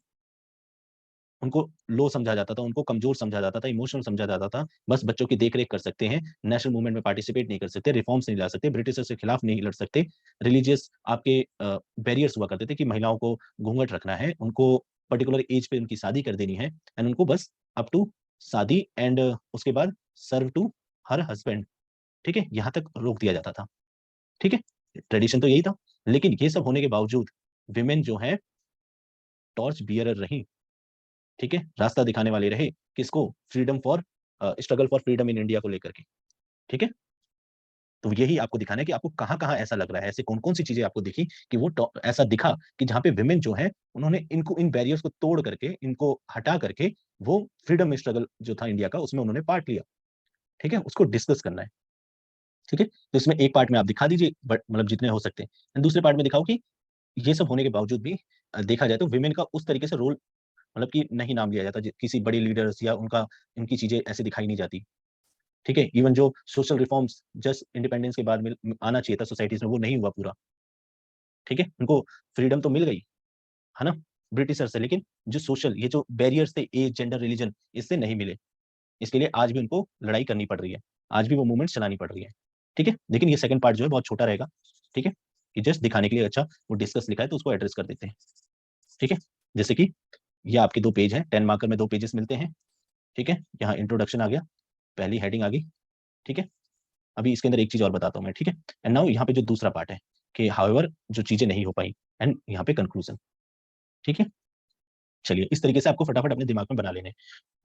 उनको लो समझा जाता था, उनको कमजोर समझा जाता था, इमोशनल समझा जाता था, बस बच्चों की देखरेख कर सकते हैं, नेशनल मूवमेंट में पार्टिसिपेट नहीं कर सकते, रिफॉर्म्स नहीं ला सकते, ब्रिटिशर्स के खिलाफ नहीं लड़ सकते, रिलीजियस आपके बैरियर्स हुआ करते थे कि महिलाओं को घूंघट रखना है, उनको पर्टिकुलर एज पे उनकी शादी कर देनी है, एंड उनको बस अप टू शादी एंड उसके बाद सर्व टू हर हस्बैंड, ठीक है, यहाँ तक रोक दिया जाता था। ठीक है, ट्रेडिशन तो यही था, लेकिन ये सब होने के बावजूद विमेन जो है टॉर्च बियरर रही। ठीक है, रास्ता दिखाने वाले रहे, किसको, freedom for struggle for freedom in India को लेकर के। ठीक है, तो यही आपको दिखाना है कि आपको कहाँ कहाँ ऐसा लग रहा है, ऐसे कौन कौन सी चीजें आपको दिखी कि वो ऐसा दिखा कि जहाँ पे विमेन जो है उन्होंने इनको इन बैरियर्स को तोड़ करके, इनको हटा करके वो फ्रीडम स्ट्रगल जो था इंडिया का उसमें उन्होंने पार्ट लिया। ठीक है, उसको डिस्कस करना है। ठीक है, तो इसमें एक पार्ट में आप दिखा दीजिए, बट मतलब जितने हो सकते हैं, दूसरे पार्ट में दिखाओ कि ये सब होने के बावजूद भी देखा जाए तो विमेन का उस तरीके से रोल मतलब कि नहीं नाम लिया जाता, किसी बड़ी लीडर्स या उनका, उनकी चीजें ऐसे दिखाई नहीं जाती। ठीक है, इवन जो सोशल रिफॉर्म्स जस्ट इंडिपेंडेंस के बाद में आना चाहिए था सोसाइटीज में, वो नहीं हुआ पूरा। ठीक है, उनको फ्रीडम तो मिल गई, है ना, ब्रिटिशर से, लेकिन जो सोशल, ये जो बैरियर्स थे, एज, जेंडर, रिलीजन, इससे नहीं मिले। इसके लिए आज भी उनको लड़ाई करनी पड़ रही है, आज भी वो मूवमेंट चलानी पड़ रही है। ठीक है, लेकिन ये सेकंड पार्ट जो है बहुत छोटा रहेगा। ठीक है, कि जस्ट दिखाने के लिए, अच्छा वो डिस्कस लिखा है तो उसको एड्रेस कर देते हैं। ठीक है, जैसे कि ये आपके 2 पेज हैं, 10 मार्कर में 2 पेजेस मिलते हैं। ठीक है, यहाँ इंट्रोडक्शन आ गया, पहली हेडिंग आ गई। ठीक है, अभी इसके अंदर एक चीज और बताता हूँ मैं। ठीक है, एंड नाउ यहाँ पे जो दूसरा पार्ट है कि हाउएवर जो चीजें नहीं हो पाई, एंड यहाँ पे कंक्लूजन। ठीक है, चलिए इस तरीके से आपको फटाफट अपने दिमाग में बना लेने।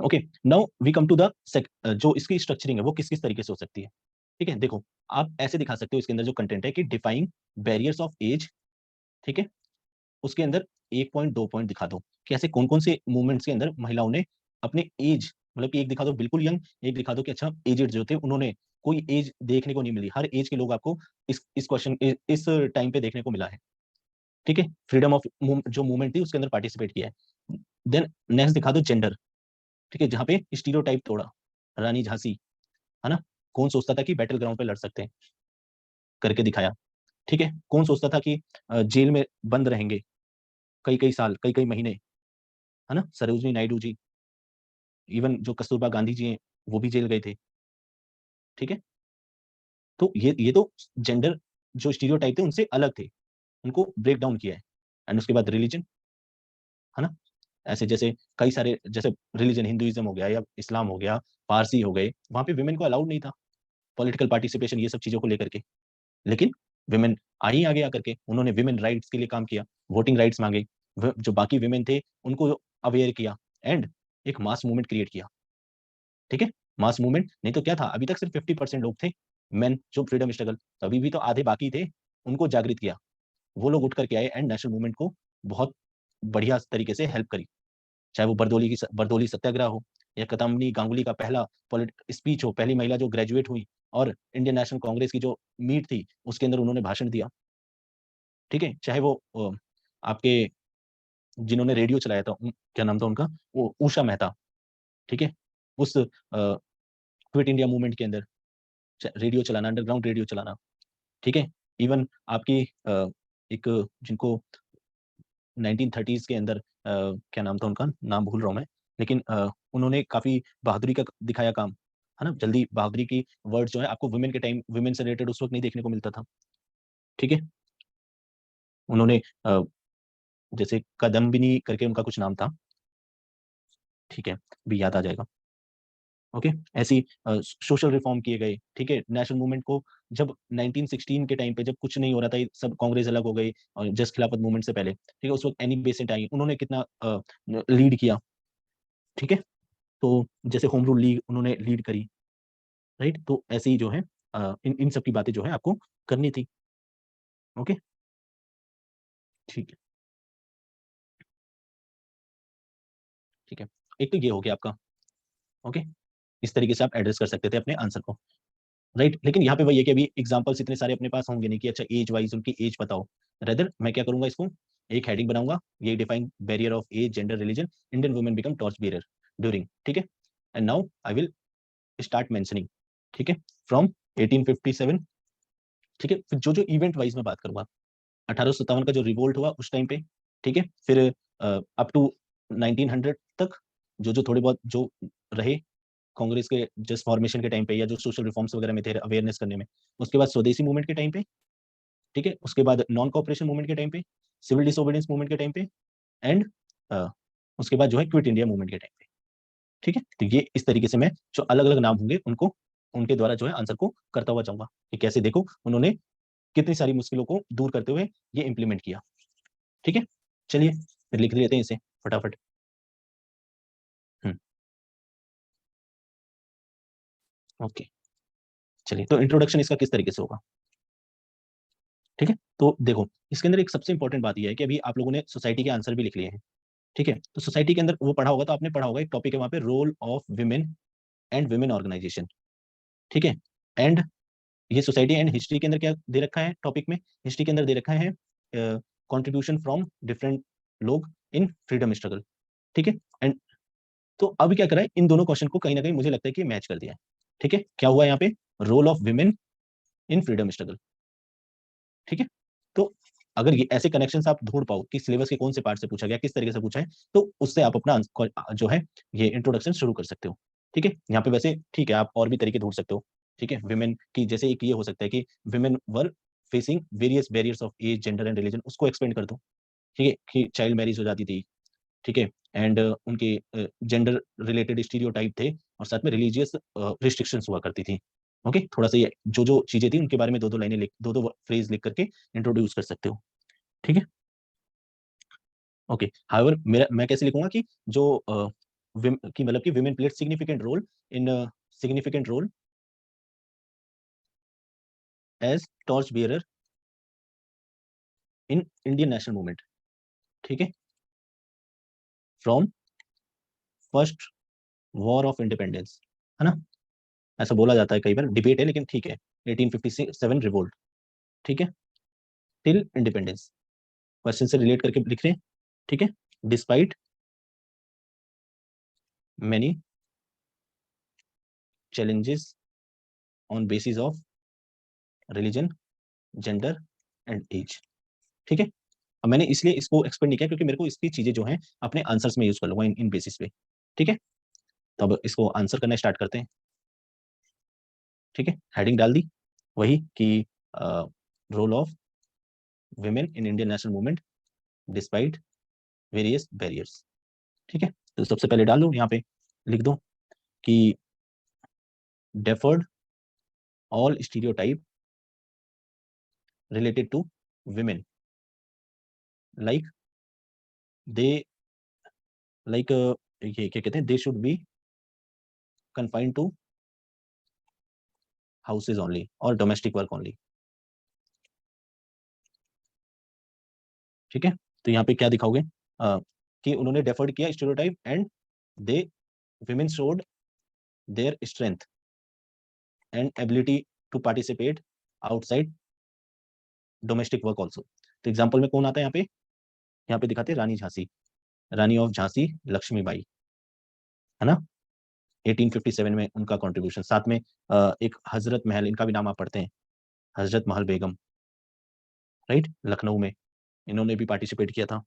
Okay, now we come to the जो इसकी स्ट्रक्चरिंग है वो किस किस तरीके से हो सकती है। ठीक है, देखो आप ऐसे दिखा सकते हो, इसके अंदर जो कंटेंट है कि डिफाइंग बैरियर्स ऑफ एज। ठीक है, उसके अंदर 1 पॉइंट 2 पॉइंट दिखा दो कि ऐसे कौन कौन से मूवमेंट्स के अंदर महिलाओं ने अपने एज, मतलब कि एक दिखा दो बिल्कुल यंग, एक दिखा दो कि अच्छा एजेड जो थे उन्होंने कोई एज देखने को नहीं मिली, हर एज के लोग आपको इस क्वेश्चन इस टाइम पे देखने को मिला है। ठीक है, फ्रीडम ऑफ जो मूवमेंट थी उसके अंदर पार्टिसिपेट किया है। देन नेक्स्ट दिखा दो जेंडर। ठीक है, जहाँ पे स्टीरियोटाइप तोड़ा, रानी झांसी, है ना, कौन सोचता था कि बैटल ग्राउंड पे लड़ सकते हैं, करके दिखाया। ठीक है, कौन सोचता था कि जेल में बंद रहेंगे कई कई साल, कई कई महीने, है ना, सरोजनी नायडू जी, इवन जो कस्तूरबा गांधी जी हैं वो भी जेल गए थे। ठीक है, तो ये तो जेंडर जो स्टीरियोटाइप थे उनसे अलग थे, उनको ब्रेक डाउन किया है। एंड उसके बाद रिलीजन, है ना, ऐसे जैसे कई सारे, जैसे रिलीजन हिंदुइज्म हो गया या इस्लाम हो गया, पारसी हो गए, वहां पे विमेन को अलाउड नहीं था पॉलिटिकल पार्टिसिपेशन, ये सब चीजों को लेकर के। लेकिन विमेन आई आगे आकर के, उन्होंने विमेन राइट्स के लिए काम किया, वोटिंग राइट्स मांगे, जो बाकी विमेन थे उनको अवेयर किया, एंड एक मास मूवमेंट क्रिएट किया। ठीक है, मास मूवमेंट, नहीं तो क्या था, अभी तक सिर्फ 50% लोग थे मेन जो फ्रीडम स्ट्रगल, तभी भी तो आधे बाकी थे, उनको जागृत किया, वो लोग उठ करके आए एंड नेशनल मूवमेंट को बहुत बढ़िया तरीके से हेल्प करी। चाहे वो बरदोली सत्याग्रह हो, या कतमनी गांगुली का पहला स्पीच हो, पहली महिला जो ग्रेजुएट हुई और इंडियन नेशनल कांग्रेस की जो मीट थी उसके अंदर उन्होंने भाषण दिया। ठीक है, चाहे वो आपके जिन्होंने रेडियो चलाया था, क्या नाम था उनका, वो उषा मेहता। ठीक है, उस क्विट इंडिया मूवमेंट के अंदर रेडियो चलाना, अंडरग्राउंड रेडियो चलाना। ठीक है, इवन आपकी एक जिनको 1930s के अंदर क्या नाम था उनका, नाम भूल रहा हूँ मैं, लेकिन उन्होंने काफी बहादुरी का दिखाया काम, है ना, जल्दी बहादुरी की वर्ड जो है आपको वुमेन के टाइम, वुमेन से रिलेटेड उस वक्त नहीं देखने को मिलता था। ठीक है, उन्होंने जैसे कदम्बिनी करके उनका कुछ नाम था। ठीक है, भी याद आ जाएगा। ओके, ऐसी सोशल रिफॉर्म किए गए। ठीक है, नेशनल मूवमेंट को जब 1916 के टाइम पे जब कुछ नहीं हो रहा था, सब कांग्रेस अलग हो गई, और जस्ट खिलाफत मूवमेंट से पहले, ठीक है, उस वक्त एनी बेसेंट आई, उन्होंने कितना लीड किया। ठीक है, तो जैसे होम रूल लीग उन्होंने लीड करी, राइट। तो ऐसे ही जो है इन इन सब की बातें जो है आपको करनी थी। ओके, ठीक है, ठीक है। एक तो ये हो गया आपका। ओके, इस तरीके से आप एड्रेस कर सकते थे अपने आंसर को, राइट। लेकिन यहाँ पे वही है कि अभी एग्जांपल्स इतने सारे अपने पास होंगे नहीं कि अच्छा एज वाइज उनकी एज बताओ। रेदर मैं क्या करूंगा, इसको एक हेडिंग बनाऊंगा, ये define barrier of age gender religion Indian women become torch bearer during, ठीक है। And now I will start mentioning, ठीक है, फ्रॉम 1857, ठीक है। फिर जो जो इवेंट वाइज में बात करूंगा, 1857 का जो रिवोल्ट हुआ उस टाइम पे, ठीक है। फिर अप टू 1900 तक जो जो थोड़े बहुत जो रहे कांग्रेस के जस्ट फॉर्मेशन के टाइम पे, या जो सोशल रिफॉर्म्स वगैरह में थे अवेयरनेस करने में। उसके बाद स्वदेशी मूवमेंट के टाइम पे, ठीक है। उसके बाद नॉन कॉपरेशन मूवमेंट के टाइम पे, सिविल डिसोबीडियंस मूवमेंट के टाइम पे, एंड उसके बाद जो है क्विट इंडिया मूवमेंट के टाइम पे, ठीक है। तो ये इस तरीके से मैं जो अलग अलग नाम होंगे उनको, उनके द्वारा जो है आंसर को करता हुआ जाऊंगा कि कैसे देखो उन्होंने कितनी सारी मुश्किलों को दूर करते हुए ये इंप्लीमेंट किया, ठीक है। चलिए फिर लिख लेते हैं इसे फटाफट। ओके, चलिए तो इंट्रोडक्शन इसका किस तरीके से होगा, ठीक है। तो देखो इसके अंदर एक सबसे इंपॉर्टेंट बात यह है कि अभी आप लोगों ने सोसाइटी के आंसर भी लिख लिए हैं, ठीक है। तो सोसाइटी के अंदर वो पढ़ा होगा, तो आपने पढ़ा होगा एक टॉपिक है वहां पे, role of women and women organisation, ठीक है। एंड ये सोसाइटी एंड हिस्ट्री के अंदर क्या दे रखा है टॉपिक में, हिस्ट्री के अंदर दे रखा है कॉन्ट्रीब्यूशन फ्रॉम डिफरेंट लोग इन फ्रीडम स्ट्रगल, ठीक है। एंड तो अब क्या करा है, इन दोनों क्वेश्चन को कहीं ना कहीं मुझे लगता है कि मैच कर दिया है, ठीक है। क्या हुआ यहाँ पे, role of women in freedom struggle, ठीक है। तो अगर ये ऐसे कनेक्शंस आप ढूंढ पाओ कि सिलेबस के कौन से पार्ट से पूछा गया, किस तरीके से पूछा है, तो उससे आप अपना जो है ये इंट्रोडक्शन शुरू कर सकते हो, ठीक है। यहाँ पे वैसे ठीक है, आप और भी तरीके ढूंढ सकते हो, ठीक है। विमेन की जैसे एक ये हो सकता है कि women were facing various barriers of age gender and religion, उसको एक्सपेंड कर दो, ठीक है, कि चाइल्ड मैरिज हो जाती थी, ठीक है। एंड उनके जेंडर रिलेटेड स्टीरियोटाइप थे, और साथ में रिलीजियस रिस्ट्रिक्शंस हुआ करती थी। ओके, थोड़ा सा ये जो जो चीजें थी उनके बारे में दो दो लाइनें लिख, दो दो फ्रेज लिख करके इंट्रोड्यूस कर सकते हो, ठीक है। ओके, हाउएवर मेरा मैं कैसे लिखूंगा कि जो कि मतलब कि women played in significant role as torch bearer in Indian national movement, ठीक है, from first war of independence, है ना। ऐसा बोला जाता है, कई बार डिबेट है, लेकिन ठीक है, 1857 रिवोल्ट, ठीक है, टिल इंडिपेंडेंस, क्वेश्चन से रिलेट करके लिख रहे हैं, ठीक है। Despite many challenges on basis of religion, gender and age, ठीक है। अब मैंने इसलिए इसको एक्सपेंड नहीं किया क्योंकि मेरे को इसकी चीजें जो हैं अपने आंसर्स में यूज कर लूंगा इन बेसिस पे, ठीक है। तो अब इसको आंसर करना स्टार्ट करते हैं, ठीक है। हेडिंग डाल दी वही कि role of women in Indian national movement despite various barriers, ठीक है। तो सबसे पहले डाल दो यहाँ पे, लिख दो कि deferred all stereotype related to women, like they like ये क्या कहते हैं, they should be confined to houses only और domestic work only, ठीक है। तो यहाँ पे क्या दिखाओगे कि उन्होंने डेफर्ड किया stereotype, and they women showed their strength and ability to participate outside domestic work also। तो एग्जांपल में कौन आता है यहाँ पे दिखाते हैं रानी झांसी, रानी ऑफ झांसी लक्ष्मीबाई, है ना। 1857 में उनका कंट्रीब्यूशन, साथ में एक हजरत महल, इनका भी नाम आप पढ़ते हैं, हजरत महल बेगम, राइट, लखनऊ में इन्होंने भी पार्टिसिपेट किया था,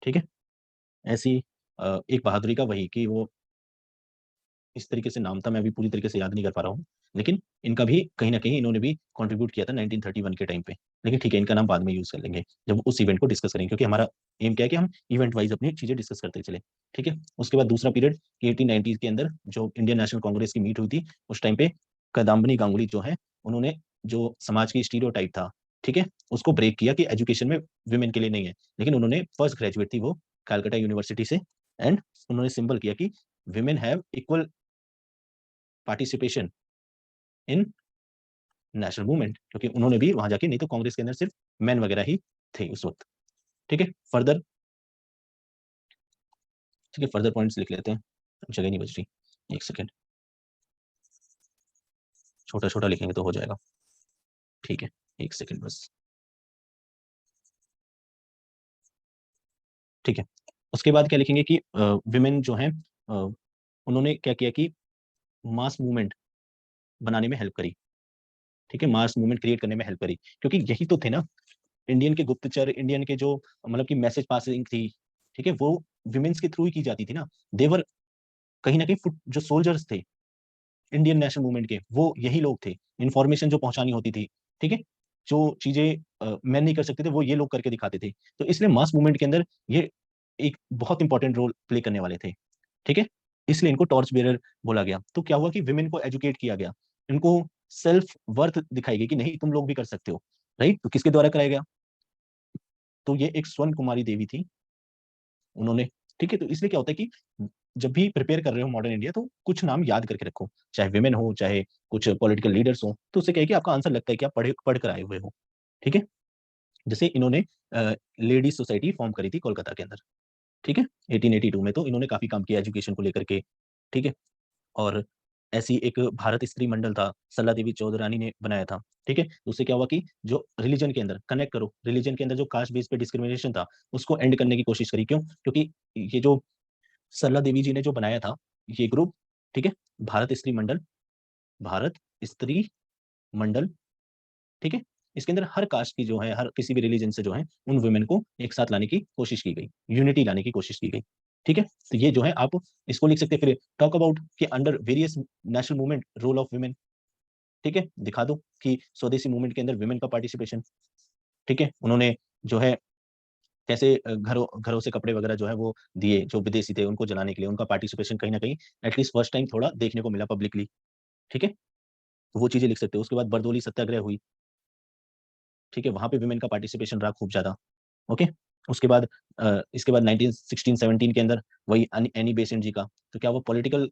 ठीक है। ऐसी एक बहादुरी का वही कि वो इस तरीके से नाम था, मैं अभी पूरी तरीके से याद नहीं कर पा रहा हूँ, लेकिन इनका भी कहीं ना कहीं इन्होंने भी कंट्रीब्यूट किया था 1931 के टाइम पे। लेकिन ठीक है, इनका नाम बाद में यूज कर लेंगे जब उस इवेंट को डिस्कस करेंगे, क्योंकि हमारा एम क्या है कि हम इवेंट वाइज अपनी चीजें डिस्कस करते चले, ठीक है। उसके बाद दूसरा पीरियड 1890 के अंदर जो इंडियन नेशनल कांग्रेस की मीट हुई थी, उस टाइम पे कदम्बनी गांगुली जो है, उन्होंने जो समाज की स्टीरियोटाइप था, ठीक है, उसको ब्रेक किया कि एजुकेशन में विमेन के लिए नहीं है। लेकिन उन्होंने फर्स्ट ग्रेजुएट थी वो कैलकाटा यूनिवर्सिटी से, एंड उन्होंने सिंबल किया कि women have equal participation in national movement, क्योंकि उन्होंने भी वहां जाके, नहीं तो कांग्रेस के अंदर सिर्फ मैन वगैरह ही थे उस वक्त। ठीक है, फर्दर, ठीक है, फर्दर पॉइंट्स लिख लेते हैं, जगह नहीं बच रही, एक सेकेंड, छोटा छोटा लिखेंगे तो हो जाएगा। ठीक है, एक सेकेंड बस। ठीक है, उसके बाद क्या लिखेंगे कि विमेन जो है उन्होंने क्या किया कि मास मूवमेंट बनाने में हेल्प करी। ठीक है, मास मूवमेंट क्रिएट करने में हेल्प करी, क्योंकि यही तो थे ना इंडियन के गुप्तचर, इंडियन के जो मतलब कि मैसेज पासिंग थी, ठीक है, वो विमेन्स के थ्रू ही की जाती थी ना। देवर कहीं ना कहीं जो सोल्जर्स थे इंडियन नेशनल मूवमेंट के, वो यही लोग थे। इंफॉर्मेशन जो पहुंचानी होती थी, ठीक है, जो चीजें मैन नहीं कर सकते थे, वो ये लोग करके दिखाते थे। तो इसलिए मास मूवमेंट के अंदर ये एक बहुत इंपॉर्टेंट रोल प्ले करने वाले थे। ठीक है, इसलिए इनको टॉर्च बेरर बोला गया। तो क्या हुआ कि विमेन को एजुकेट किया गया, इनको सेल्फ वर्थ दिखाई गई कि नहीं तुम लोग भी कर सकते हो। राइट, तो किसके द्वारा कराया गया? तो ये एक स्वर्ण कुमारी देवी थी, उन्होंने। ठीक है, तो इसलिए क्या होता है कि जब भी प्रिपेयर कर रहे हो मॉडर्न इंडिया, तो कुछ नाम याद करके रखो, चाहे विमेन हो, चाहे कुछ पॉलिटिकल लीडर्स हो, तो उससे क्या है कि आपका आंसर लगता है कि आप पढ़ कर आए हुए हो। ठीक है, जैसे इन्होंने लेडीज सोसाइटी फॉर्म करी थी कोलकाता के अंदर। ठीक है, 1882 में, तो इन्होंने काफी काम किया एजुकेशन को लेकर के। ठीक है, और ऐसी एक भारत स्त्री मंडल था, सल्ला देवी चौधरानी ने बनाया था। ठीक है, तो उससे क्या हुआ कि जो रिलीजन के अंदर कनेक्ट करो, रिलीजन के अंदर जो कास्ट बेस पे डिस्क्रिमिनेशन था, उसको एंड करने की कोशिश करी। क्यों? क्योंकि ये जो सरला देवी जी ने जो बनाया था ये ग्रुप, ठीक है, भारत स्त्री मंडल, भारत स्त्री मंडल, ठीक है, इसके अंदर हर कास्ट की जो है, हर किसी भी रिलीजन से जो है, उन वुमेन को एक साथ लाने की कोशिश की गई, यूनिटी लाने की कोशिश की गई। ठीक है, तो ये जो है आप इसको लिख सकते हैं। फिर टॉक अबाउट कि under various national movement role of women. ठीक है, दिखा दो कि स्वदेशी मूवमेंट के अंदर वुमेन का पार्टिसिपेशन। ठीक है, उन्होंने जो है कैसे घरों घरों से कपड़े वगैरह जो है वो दिए, जो विदेशी थे उनको जलाने के लिए, उनका पार्टिसिपेशन कहीं ना कहीं एटलीस्ट फर्स्ट टाइम थोड़ा देखने को मिला पब्लिकली। ठीक है, तो वो चीजें लिख सकते हो। उसके बाद बरदोली सत्याग्रह हुई। ठीक है, वहां पे वुमेन का पार्टिसिपेशन रहा खूब ज्यादा। ओके, उसके बाद इसके बाद 1916-17 के अंदर वही एनी बेसेंट जी का, तो क्या वो पॉलिटिकल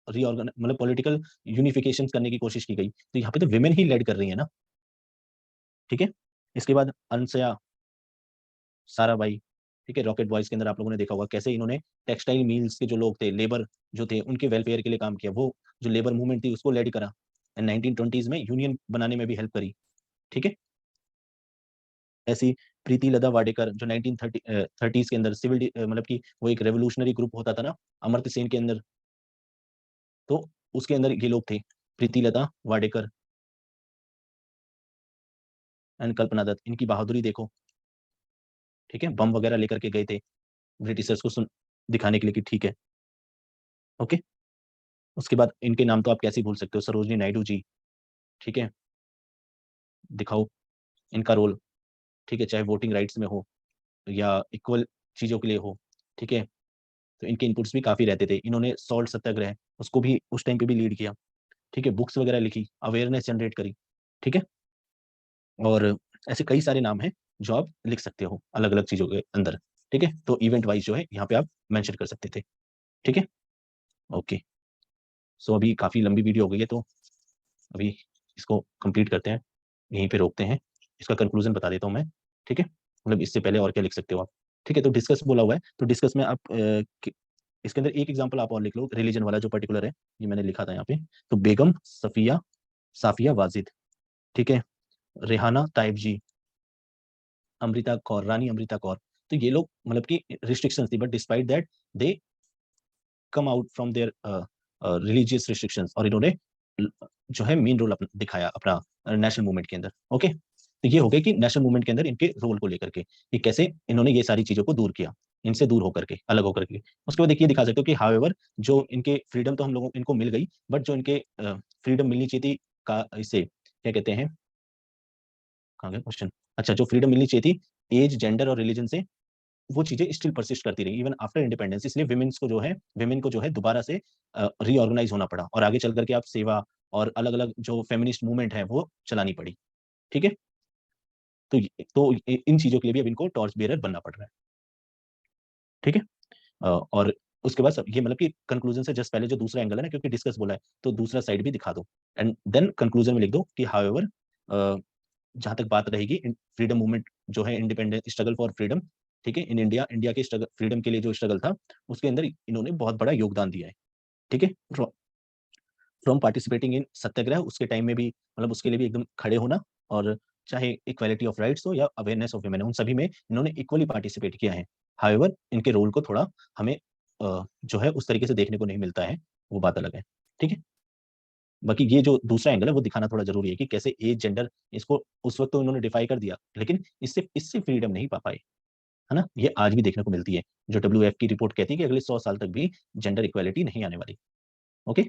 रीऑर्गन मतलब पॉलिटिकल यूनिफिकेशन करने की कोशिश की गई। तो यहाँ पे तो विमेन ही लेड कर रही है ना। ठीक है, इसके बाद अनसया साराभाई, ठीक है, रॉकेट बॉयज के अंदर आप लोगों ने देखा होगा कैसे इन्होंने टेक्सटाइल मिल्स के जो लोग थे, लेबर जो थे, उनके वेलफेयर के लिए काम किया। वो जो लेबर मूवमेंट थी उसको लेड करा, एंड 1920s में यूनियन बनाने में भी हेल्प करी। ठीक है, ऐसी प्रीति लता वाडेकर जो 1930s के अंदर सिविल मतलब कि वो एक रेवोल्यूशनरी ग्रुप होता था ना अमर्त्य सेन के अंदर, तो उसके अंदर ये लोग थे, प्रीति लता वाडेकर एंड कल्पना दत्त। इनकी बहादुरी देखो। ठीक है, बम वगैरह लेकर के गए थे ब्रिटिशर्स को दिखाने के लिए कि ठीक है। ओके, उसके बाद इनके नाम तो आप कैसे भूल सकते हो, सरोजनी नायडू जी। ठीक है, दिखाओ इनका रोल। ठीक है, चाहे वोटिंग राइट्स में हो या इक्वल चीजों के लिए हो। ठीक है, तो इनके इनपुट्स भी काफी रहते थे। इन्होंने सॉल्ट सत्याग्रह उसको भी उस टाइम पे भी लीड किया। ठीक है, बुक्स वगैरह लिखी, अवेयरनेस जनरेट करी। ठीक है, और ऐसे कई सारे नाम हैं जो आप लिख सकते हो अलग अलग चीजों के अंदर। ठीक है, तो इवेंट वाइज जो है यहाँ पे आप मेंशन कर सकते थे। ठीक है, ओके, सो अभी काफी लंबी वीडियो हो गई है, तो अभी इसको कंप्लीट करते हैं, यहीं पे रोकते हैं। इसका कंक्लूजन बता देता हूँ मैं। ठीक है, मतलब इससे पहले और क्या लिख सकते हो आप? ठीक है, तो डिस्कस बोला हुआ है, तो डिस्कस में आप इसके अंदर एक एग्जांपल आप और लिख लो रिलीजन वाला जो पर्टिकुलर है, ये मैंने लिखा था यहाँ पे। तो बेगम सफिया साफिया वाजिद, ठीक है, रेहाना ताइब जी, अमृता कौर, रानी अमृता कौर। तो ये लोग मतलब कि रिस्ट्रिक्शंस थी, but despite that they come out from there religious restrictions, और इन्होंने जो है मेन रोल दिखाया अपना नेशनल मूवमेंट के अंदर। ओके, तो ये हो गया कि नेशनल मूवमेंट के अंदर इनके रोल को लेकर के कि कैसे इन्होंने ये सारी चीजों को दूर किया, इनसे दूर होकर के, अलग होकर के। उसके बाद देखिए दिखा सकते हो कि हाउएवर जो इनके फ्रीडम तो हम लोगों इनको मिल गई, बट जो इनके फ्रीडम मिलनी चाहिए थी का इससे क्या कहते हैं, कहाँ गया क्वेश्चन, अच्छा, जो फ्रीडम मिलनी चाहिए थी एज जेंडर और रिलीजन से, वो चीजें स्टिल परसिस्ट करती रही इवन आफ्टर इंडिपेंडेंस। इसलिए विमेन को जो है दोबारा से रीऑर्गेनाइज होना पड़ा, और आगे चल करके आप सेवा और अलग अलग जो फेमिनिस्ट मूवमेंट है वो चलानी पड़ी। ठीक है, तो इन चीजों के लिए भी अब इनको टॉर्च बेरर बनना पड़ रहा है। ठीक है, और उसके बाद सब ये मतलब कि कंक्लूजन से जस्ट पहले जो दूसरा एंगल है ना, क्योंकि डिस्कस बोला है तो दूसरा साइड भी दिखा दो, एंड देन कंक्लूजन में लिख दो कि हाउएवर जहां तक बात रहेगी फ्रीडम मूवमेंट जो है, इंडिपेंडेंस स्ट्रगल फॉर फ्रीडम, ठीक है, इन इंडिया, इंडिया के स्ट्रगल फ्रीडम के लिए जो स्ट्रगल था उसके अंदर इन्होंने बहुत बड़ा योगदान दिया है, ठीक है। फ्रॉम पार्टिसिपेटिंग इन सत्याग्रह, उसके टाइम में भी मतलब उसके लिए भी एकदम खड़े होना, और चाहे इक्वालिटी ऑफ राइट्स हो या अवेयरनेस ऑफ वुमेन, उन सभी में इन्होंने इक्वली पार्टिसिपेट किया है। हाउएवर इनके रोल को थोड़ा हमें जो है उस तरीके से देखने को नहीं मिलता है, वो बात अलग है, ठीक है। बाकी ये जो दूसरा एंगल है वो दिखाना थोड़ा जरूरी है कि कैसे एज जेंडर, इसको उस वक्त तो उन्होंने डिफाई कर दिया, लेकिन इससे इससे फ्रीडम नहीं पा पाए, है ना। ये आज भी देखने को मिलती है, जो WF की रिपोर्ट कहती है कि अगले 100 साल तक भी जेंडर इक्वालिटी नहीं आने वाली। ओके,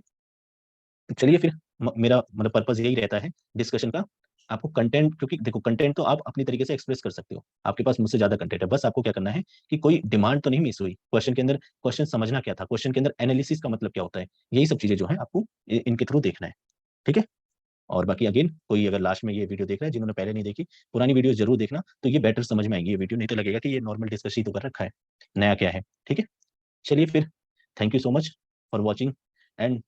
चलिए फिर मेरा मतलब पर्पज यही रहता है डिस्कशन का, आपको कंटेंट, क्योंकि देखो कंटेंट तो आप अपनी तरीके से एक्सप्रेस कर सकते हो, आपके पास मुझसे ज्यादा कंटेंट है, बस आपको क्या करना है कि कोई डिमांड तो नहीं मिस हुई क्वेश्चन के अंदर, क्वेश्चन समझना क्या था, क्वेश्चन के अंदर एनालिसिस का मतलब क्या होता है, यही सब चीजें जो है आपको इनके थ्रू देखना है, ठीक है। और बाकी अगेन कोई अगर लास्ट में ये वीडियो देख रहा है, जिन्होंने पहले नहीं देखी, पुरानी वीडियो जरूर देखना, तो ये बेटर समझ में आएगी ये वीडियो, नहीं तो लगेगा कि ये नॉर्मल डिस्कस ही तो कर रखा है, नया क्या है, ठीक है। चलिए फिर, thank you so much for watching and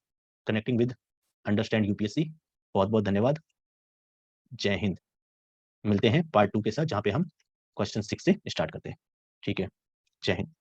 connecting with understand UPSC. बहुत बहुत धन्यवाद। जय हिंद। मिलते हैं पार्ट 2 के साथ, जहां पे हम क्वेश्चन 6 से स्टार्ट करते हैं, ठीक है। जय हिंद।